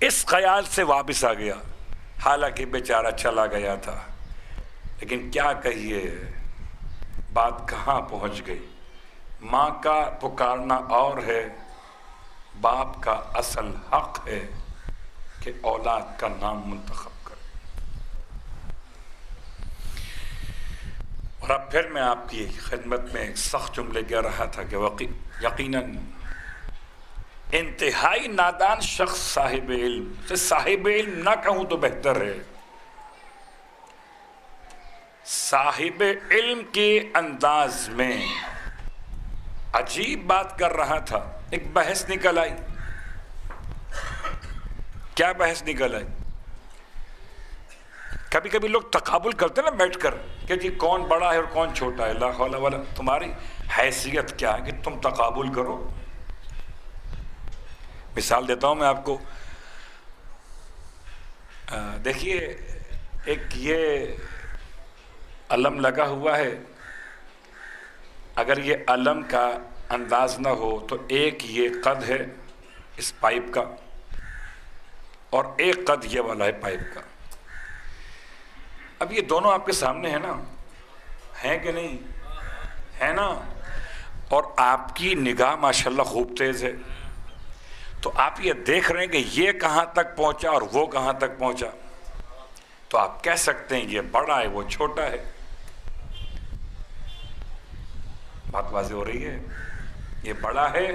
इस ख्याल से वापस आ गया, हालांकि बेचारा चला गया था, लेकिन क्या कहिए बात कहाँ पहुँच गई। माँ का पुकारना और है, बाप का असल हक है कि औलाद का नाम मुंतखब करे। और अब फिर मैं आपकी खिदमत में एक सख्त जुमले कह रहा था कि यकीनन इंतहाई नादान शख्स साहिब इल्म से साहिब इल्म ना कहूं तो बेहतर है, साहिब इल्म के अंदाज में अजीब बात कर रहा था। एक बहस निकल आई। क्या बहस निकल आई? कभी कभी लोग तकाबुल करते ना बैठकर कि जी कौन बड़ा है और कौन छोटा है। ला हौला वला, तुम्हारी हैसियत क्या है कि तुम तकाबुल करो। मिसाल देता हूं मैं आपको। देखिए, एक ये अलम लगा हुआ है, अगर ये अलम का अंदाज ना हो तो एक ये कद है इस पाइप का और एक कद ये वाला है पाइप का। अब ये दोनों आपके सामने है ना, है कि नहीं है ना? और आपकी निगाह माशाल्लाह खूब तेज है, तो आप ये देख रहे हैं कि ये कहां तक पहुंचा और वो कहां तक पहुंचा, तो आप कह सकते हैं ये बड़ा है वो छोटा है। बात वाज़ेह हो रही है? ये बड़ा है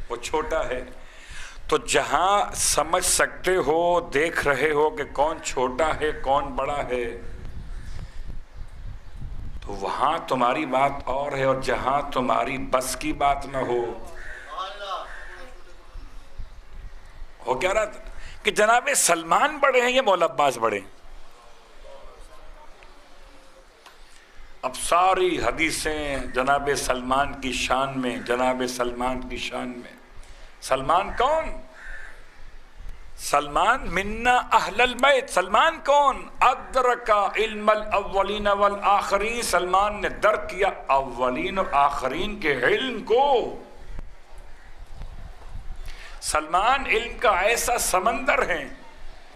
वो छोटा है। तो जहां समझ सकते हो, देख रहे हो कि कौन छोटा है कौन बड़ा है, तो वहां तुम्हारी बात और है। और जहां तुम्हारी बस की बात ना हो क्या रहा था कि जनाबे सलमान बड़े हैं या मौला अब्बास बड़े? अब सारी हदीसें जनाबे सलमान की शान में, जनाबे सलमान की शान में। सलमान कौन? सलमान मिन्ना अहलल बैत। सलमान कौन? अदरका इल्मल अव्वलीन वल आखरीन। सलमान ने दर्क किया अव्वलीन और आखरीन के इल्म को। सलमान इल्म का ऐसा समंदर है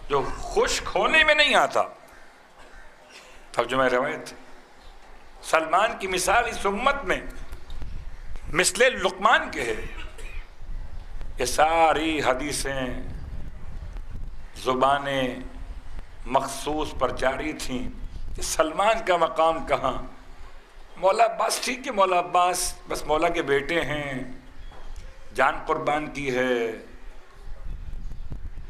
जो खुश्क होने में नहीं आता। तर्जुमा रवायत, सलमान की मिसाल इस उम्मत में मिसले लुकमान के है। ये सारी हदीसें ज़ुबाने मखसूस पर जारी थीं कि सलमान का मकाम कहाँ। मौला अब्बास ठीक है, मौला अब्बास बस मौला के बेटे हैं, जान कुर्बान की है,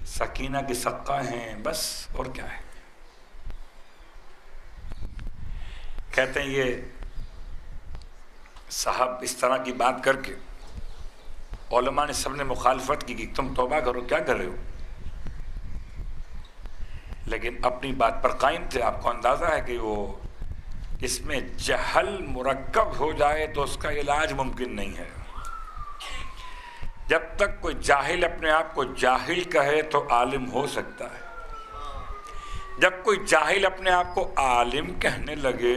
सकीना की सक्का हैं, बस और क्या है। कहते हैं ये साहब इस तरह की बात करके उलमा ने सबने मुखालफत की कि तुम तौबा करो, क्या कर रहे हो, लेकिन अपनी बात पर कायम थे। आपको अंदाजा है कि वो इसमें जहल मुरक्कब हो जाए तो उसका इलाज मुमकिन नहीं है। जब तक कोई जाहिल अपने आप को जाहिल कहे तो आलिम हो सकता है, जब कोई जाहिल अपने आप को आलिम कहने लगे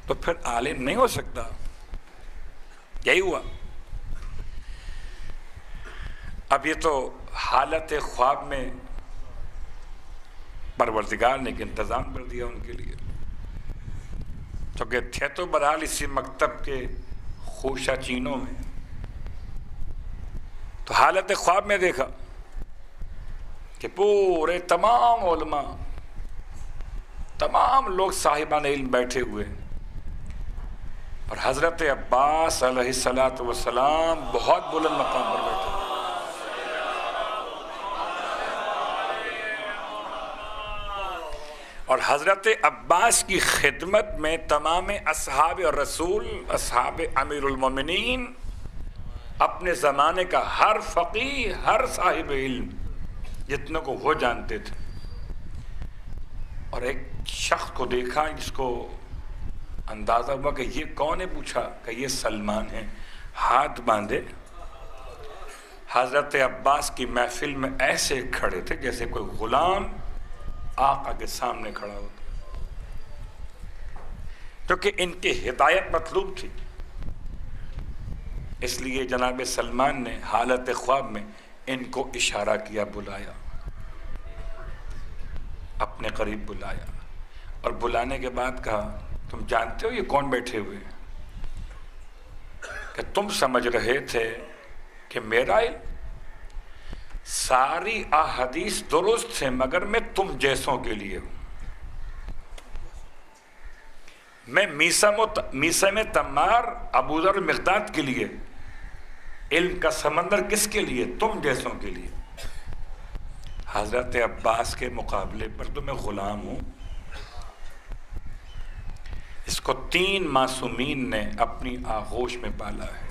तो फिर आलिम नहीं हो सकता। यही हुआ। अब ये तो हालत ख्वाब में परवरदिगार ने एक इंतज़ाम कर दिया उनके लिए, तो कि थे तो बहरहाल इसी मकतब के खूशा चीनों में। तो हालत ख्वाब में देखा कि पूरे तमाम उलमा, तमाम लोग साहिबान इल्म बैठे हुए और हज़रत अब्बास अलैहिस्सलातु वस्सलाम बहुत बुलंद मकाम पर बैठे। और हज़रत अब्बास की खिदमत में तमाम असहाब और रसूल, असहाब अमीरुल मोमिनीन, अपने ज़माने का हर फ़क़ीह, हर साहिब इल्म जितनों को वो जानते थे। और एक शख्स को देखा जिसको अंदाज़ा हुआ कि ये कौन है, पूछा कि ये सलमान है। हाथ बांधे, हज़रत अब्बास की महफिल में ऐसे खड़े थे जैसे कोई ग़ुलाम आका के सामने खड़ा होता, क्योंकि इनकी हिदायत मतलूब थी। इसलिए जनाब सलमान ने हालत ख्वाब में इनको इशारा किया, बुलाया, अपने करीब बुलाया और बुलाने के बाद कहा, तुम जानते हो ये कौन बैठे हुए? कि तुम समझ रहे थे कि मेरा इल्म सारी अहदीस दुरुस्त है मगर मैं तुम जैसों के लिए हूं। मैं मीसा में तम्मार अबू ज़र मिक़दाद के लिए, इल्म का समंदर किसके लिए? तुम जैसों के लिए। हज़रत अब्बास के मुकाबले पर तो मैं ग़ुलाम हूं। इसको 3 मासूमीन ने अपनी आगोश में पाला है,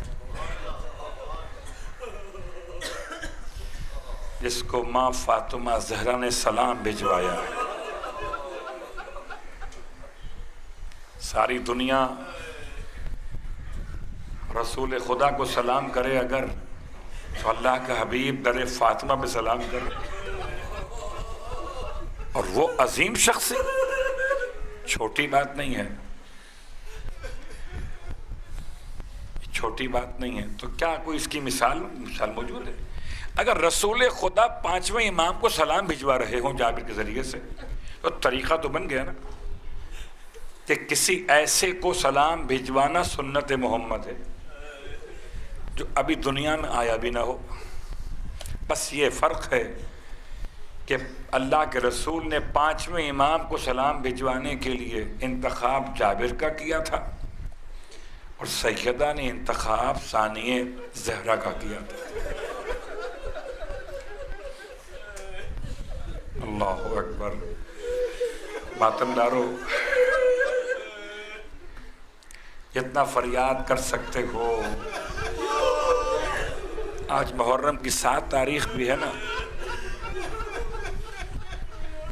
जिसको माँ फातिमा ज़हरा ने सलाम भिजवाया है। सारी दुनिया रसूल खुदा को सलाम करे अगर, तो अल्लाह का हबीब दर फातिमा पे सलाम करे। और वो अजीम शख्स है, छोटी बात नहीं है, छोटी बात नहीं है। तो क्या कोई इसकी मिसाल मौजूद है? अगर रसूल खुदा 5वें इमाम को सलाम भिजवा रहे हों जाबिर के ज़रिए से, तो तरीक़ा तो बन गया ना कि किसी ऐसे को सलाम भिजवाना सुन्नत मोहम्मद है जो अभी दुनिया में आया भी ना हो। बस ये फ़र्क है कि अल्लाह के रसूल ने 5वें इमाम को सलाम भिजवाने के लिए इंतखाब जाबिर का किया था और सैयदा ने इंतखाब सानिए ज़हरा का किया था। अल्लाहु अकबर। मातमदारो, जितना फरियाद कर सकते हो, आज मुहर्रम की 7 तारीख भी है ना,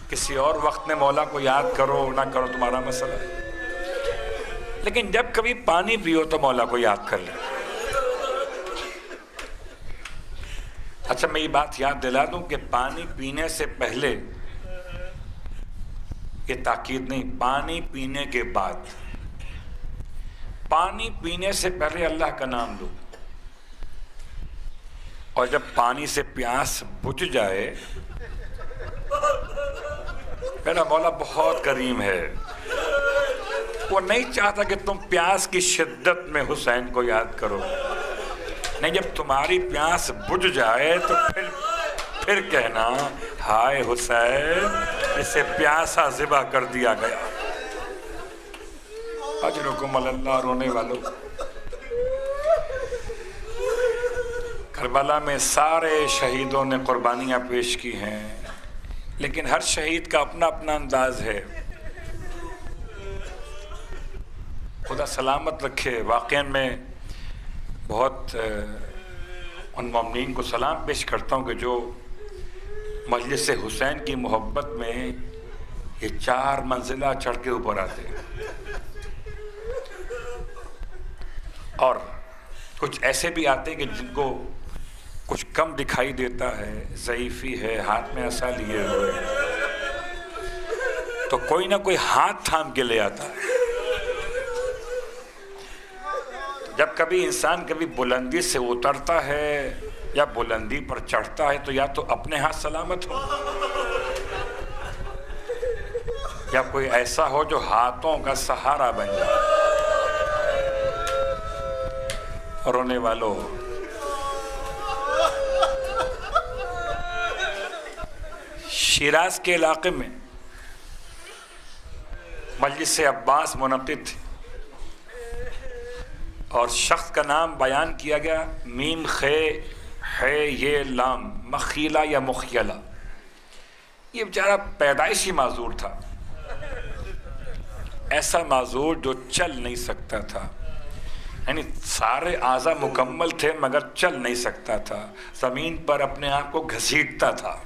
किसी और वक्त में मौला को याद करो ना करो तुम्हारा मसला है, लेकिन जब कभी पानी पियो तो मौला को याद कर ले। अच्छा, मैं ये बात याद दिला दूं कि पानी पीने से पहले, ये ताकीद नहीं, पानी पीने के बाद, पानी पीने से पहले अल्लाह का नाम लो, और जब पानी से प्यास बुझ जाए, मेरा मौला बहुत करीम है, वो नहीं चाहता कि तुम प्यास की शिद्दत में हुसैन को याद करो। नहीं, जब तुम्हारी प्यास बुझ जाए तो फिर कहना, हाय हुसैन, इसे प्यासा ज़िबा कर दिया गया। अजरुकुम अल्लाह। रोने वालों, करबला में सारे शहीदों ने कुर्बानियाँ पेश की हैं, लेकिन हर शहीद का अपना अपना अंदाज है। खुदा सलामत रखे। वाक़ई में बहुत उन मोमिनीन को सलाम पेश करता हूँ कि जो मजलिस हुसैन की मोहब्बत में ये 4 मंजिला चढ़ के ऊपर आते हैं। और कुछ ऐसे भी आते हैं कि जिनको कुछ कम दिखाई देता है, ज़ईफ़ी है, हाथ में असा लिए हुए, तो कोई ना कोई हाथ थाम के ले आता है। जब कभी इंसान कभी बुलंदी से उतरता है या बुलंदी पर चढ़ता है, तो या तो अपने हाथ सलामत हो या कोई ऐसा हो जो हाथों का सहारा बन जाए। रोने वालों, शिराज के इलाके में मजलिस अब्बास मुनक़िद थी और शख्स का नाम बयान किया गया, मीम खे है ये लाम, मखीला या मुखिला। ये बेचारा पैदाइशी माजूर था, ऐसा माजूर जो चल नहीं सकता था, यानी सारे आज़ा मुकम्मल थे मगर चल नहीं सकता था, ज़मीन पर अपने आप को घसीटता था।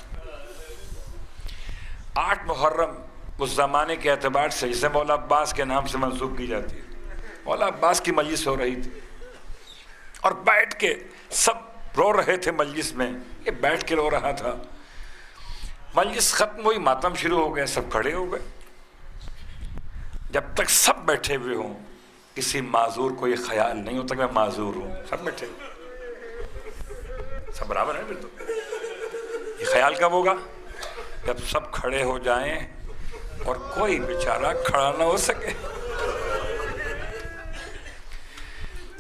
8 मुहर्रम उस ज़माने के एतबार से, जिसे मौला अब्बास के नाम से मंसूब की जाती है, मौला अब्बास की मजलिस हो रही थी और बैठ के सब रो रहे थे मजलिस में, ये बैठ के रो रहा था। मजलिस ख़त्म हुई, मातम शुरू हो गया, सब खड़े हो गए। जब तक सब बैठे हुए हों किसी माजूर को ये ख्याल नहीं होता कि मैं माजूर हूँ। सब बैठे, सब बराबर है। फिर तो ये ख्याल कब होगा? जब सब खड़े हो जाएं और कोई बेचारा खड़ा ना हो सके।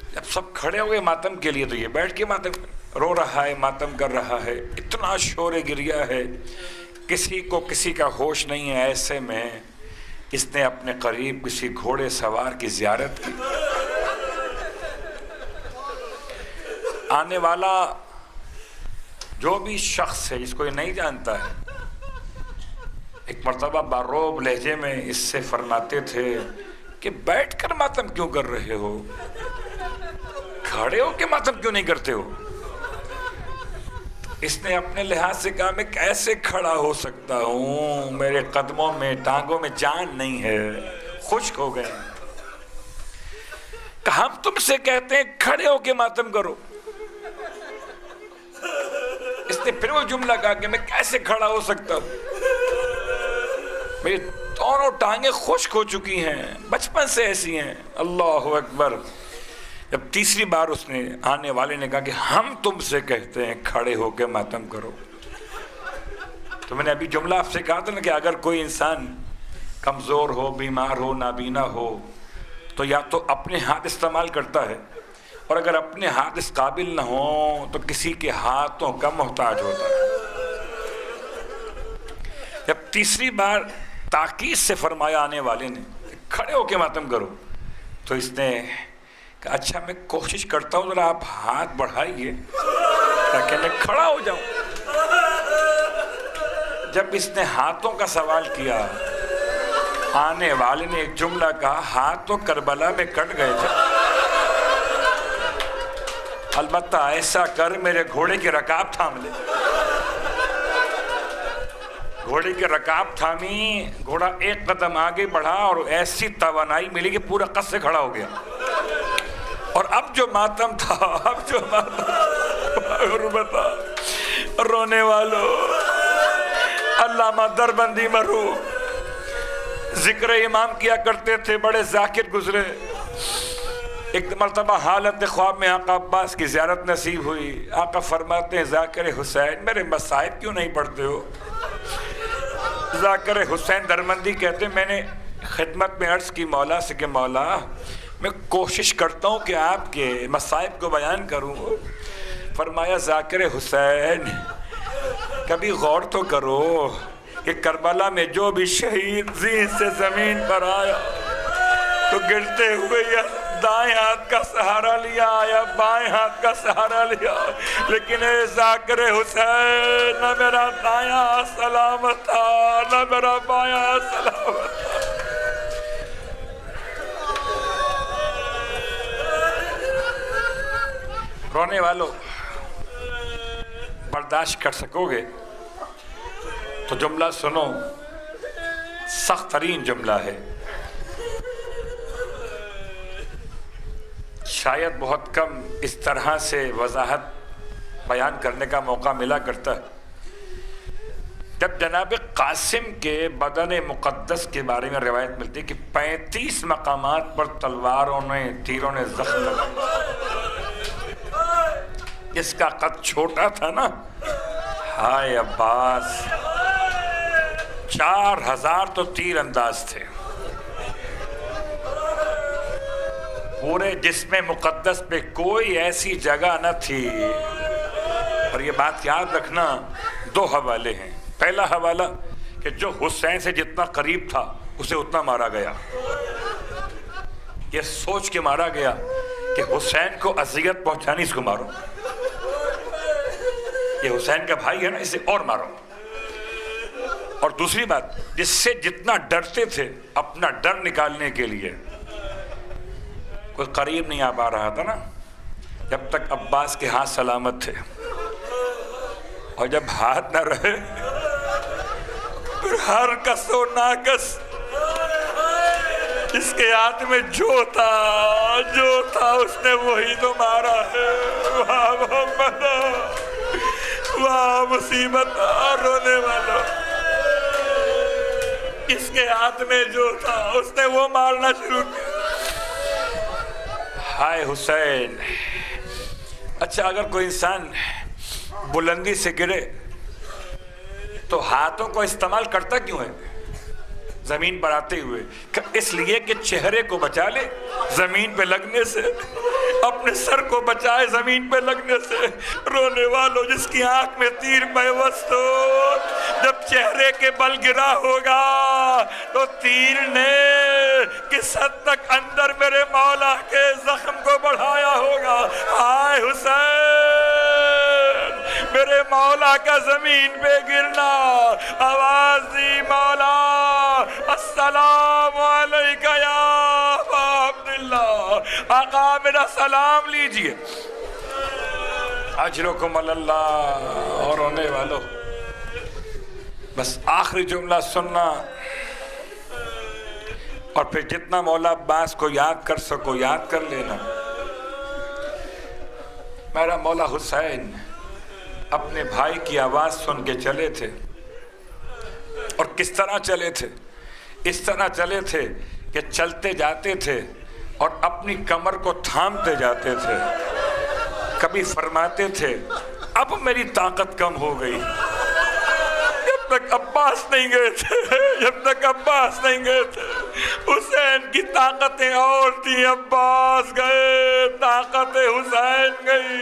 जब सब खड़े हो गए मातम के लिए, तो ये बैठ के मातम रो रहा है, मातम कर रहा है, इतना शोर गिरिया है, किसी को किसी का होश नहीं है। ऐसे में इसने अपने करीब किसी घोड़े सवार की ज़ियारत की। आने वाला जो भी शख्स है, जिसको ये नहीं जानता है, एक मर्तबा बारोब लहजे में इससे फरमाते थे कि बैठकर मातम क्यों कर रहे हो, खड़े हो के मातम क्यों नहीं करते हो? इसने अपने लिहाज से कहा, मैं कैसे खड़ा हो सकता हूं, मेरे कदमों में टांगों में जान नहीं है, खुश्क हो गए। कहा हम तुमसे कहते हैं खड़े हो के मातम करो। इसने फिर वो जुमला कहा कि मैं कैसे खड़ा हो सकता हूं, मेरी दोनों टांगे खुश्क हो चुकी हैं, बचपन से ऐसी हैं। अल्लाह अकबर। जब तीसरी बार उसने, आने वाले ने कहा कि हम तुमसे कहते हैं खड़े होकर मातम करो, तो मैंने अभी जुमला आपसे कहा था ना कि अगर कोई इंसान कमज़ोर हो, बीमार हो, नाबीना हो, तो या तो अपने हाथ इस्तेमाल करता है, और अगर अपने हाथ इस काबिल ना हो तो किसी के हाथों का मोहताज होता है। जब तीसरी बार ताकीद से फरमाया आने वाले ने खड़े होकर मातम करो, तो इसने कहा अच्छा मैं कोशिश करता हूँ, जरा आप हाथ बढ़ाइए ताकि मैं खड़ा हो जाऊं। जब इसने हाथों का सवाल किया, आने वाले ने एक जुमला कहा, हाथ तो करबला में कट गए थे, अलबत्ता ऐसा कर मेरे घोड़े की रकाब थाम ले। घोड़े की रकाब थामी, घोड़ा एक कदम आगे बढ़ा और ऐसी तवानाई मिली कि पूरा कस से खड़ा हो गया। और अब जो मातम था, अब जो मातम बता, रोने वालों, अल्लामा दरबंदी मरहूम जिक्र इमाम किया करते थे, बड़े जाकिर गुजरे। एक मरतबा हालत ख्वाब में आका अब्बास की ज़ियारत नसीब हुई। आका फरमाते हैं, ज़ाकिर हुसैन मेरे मसाइब क्यों नहीं पढ़ते हो? ज़ाकिर हुसैन दरबंदी कहते, मैंने खिदमत में अर्ज़ की मौला से कि मौला मैं कोशिश करता हूँ कि आपके मसाइब को बयान करूँ। फरमाया, ज़ाकिर हुसैन कभी गौर तो करो कि करबला में जो भी शहीद ज़ीन से ज़मीन पर आया तो गिरते हुए या दाएं हाथ का सहारा लिया या बाएं हाथ का सहारा लिया, लेकिन ज़ाकिर हुसैन न मेरा दायां सलामत था न मेरा बायां सलामत था। रोने वालों, बर्दाश्त कर सकोगे तो जुमला सुनो, सख्त तरीन जुमला है, शायद बहुत कम इस तरह से वजाहत बयान करने का मौका मिला करता है। जब जनाब कासिम के बदन मुक़द्दस के बारे में रिवायत मिलती है कि 35 मकामात पर तलवारों ने, तीरों ने जख्म लगाए। इसका कद छोटा था ना, हाय अब्बास, 4000 तो तीर अंदाज थे। पूरे जिस्म मुक़द्दस पे कोई ऐसी जगह न थी। और ये बात याद रखना, 2 हवाले हैं। पहला हवाला कि जो हुसैन से जितना करीब था उसे उतना मारा गया। ये सोच के मारा गया कि हुसैन को अज़ियत पहुंचानी, इसको मारो, ये हुसैन का भाई है ना, इसे और मारो। और दूसरी बात, जिससे जितना डरते थे अपना डर निकालने के लिए कोई करीब नहीं आ पा रहा था ना, जब तक अब्बास के हाथ सलामत थे। और जब हाथ न रहे फिर हर कसो नाकस इसके हाथ में जो था उसने वही तो मारा है। वाह मोहम्मद, वाह मुसीबत, रोने वालों, इसके हाथ में जो था उसने वो मारना शुरू किया। हाय हुसैन। अच्छा, अगर कोई इंसान बुलंदी से गिरे तो हाथों को इस्तेमाल करता क्यों है जमीन पर आते हुए? इसलिए कि चेहरे को बचा ले जमीन पे लगने से, अपने सर को बचाए जमीन पे लगने से। रोने वालों, जिसकी आंख में तीर बेबस हो, जब चेहरे के बल गिरा होगा तो तीर ने किस हद तक अंदर मेरे मौला के जख्म को बढ़ाया होगा। हाय हुसैन, मेरे मौला का जमीन पे गिरना, आवाज दी मौला अस्सलामु अलैका या अबा अब्दुल्लाह, आका मेरा सलाम लीजिए। अजरुकुम अल्लाह। और होने वालों, बस आखिरी जुमला सुनना और फिर जितना मौला अब्बास को याद कर सको याद कर लेना। मेरा मौला हुसैन अपने भाई की आवाज सुन के चले थे, और किस तरह चले थे? इस तरह चले थे कि चलते जाते थे और अपनी कमर को थामते जाते थे। कभी फरमाते थे अब मेरी ताकत कम हो गई। जब तक अब्बास नहीं गए थे, जब तक अब्बास नहीं गए थे, हुसैन की ताकतें और थी। अब्बास गए, ताकतें हुसैन गई।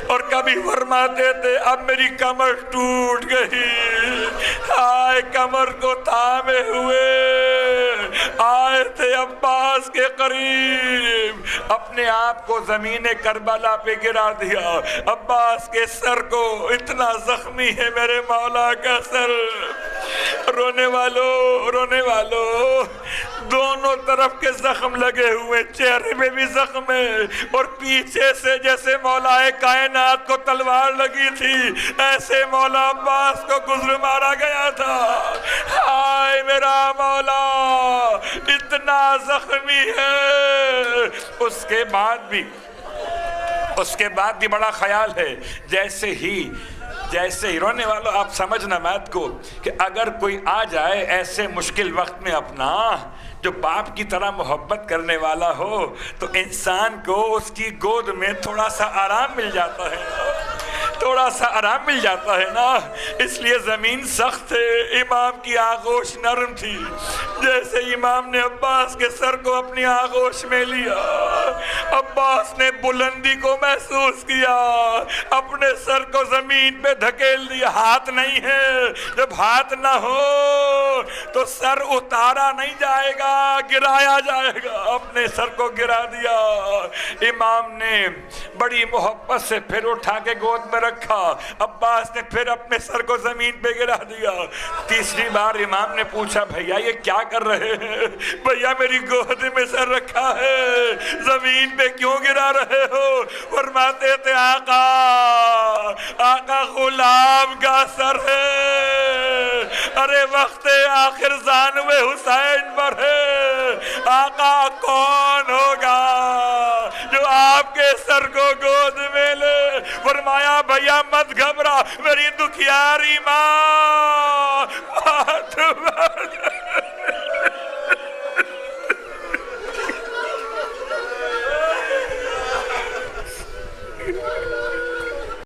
और कभी फरमाते थे अब मेरी कमर टूट गई। हाय, कमर को थामे हुए आए थे अब्बास के करीब, अपने आप को जमीने करबला पे गिरा दिया। अब्बास के सर को इतना जख्मी है मेरे मौला का सर। रोने वालों, दोनों तरफ के जख्म लगे हुए, चेहरे में भी जख्म है और पीछे से जैसे मौलाए कायनात को तलवार लगी थी ऐसे मौला अब्बास को गुजर मारा गया था। हाय मेरा मौला इतना जख्मी है, उसके बाद भी बड़ा ख्याल है। जैसे ही रोने वालों, आप समझना बात को कि अगर कोई आ जाए ऐसे मुश्किल वक्त में अपना, जो बाप की तरह मोहब्बत करने वाला हो, तो इंसान को उसकी गोद में थोड़ा सा आराम मिल जाता है ना। इसलिए ज़मीन सख्त है, इमाम की आगोश नरम थी। जैसे इमाम ने अब्बास के सर को अपनी आगोश में लिया, अब्बास ने बुलंदी को महसूस किया, अपने सर को ज़मीन पे धकेल दिया। हाथ नहीं है, जब हाथ ना हो तो सर उतारा नहीं जाएगा, गिराया जाएगा। अपने सर को गिरा दिया। इमाम ने बड़ी मोहब्बत से फिर उठा के गोद में रखा। अब्बास ने फिर अपने सर को जमीन पे गिरा दिया। तीसरी बार इमाम ने पूछा, भैया ये क्या कर रहे हैं? भैया मेरी गोद में सर रखा है, जमीन पे क्यों गिरा रहे हो? फरमाते थे आका गुलाम का सर है, अरे वक्त आखिर जानवे हुसैन पर है। आका कौन होगा जो आपके सर को गोद में ले? फरमाया भैया मत घबरा, मेरी दुखियारी माँ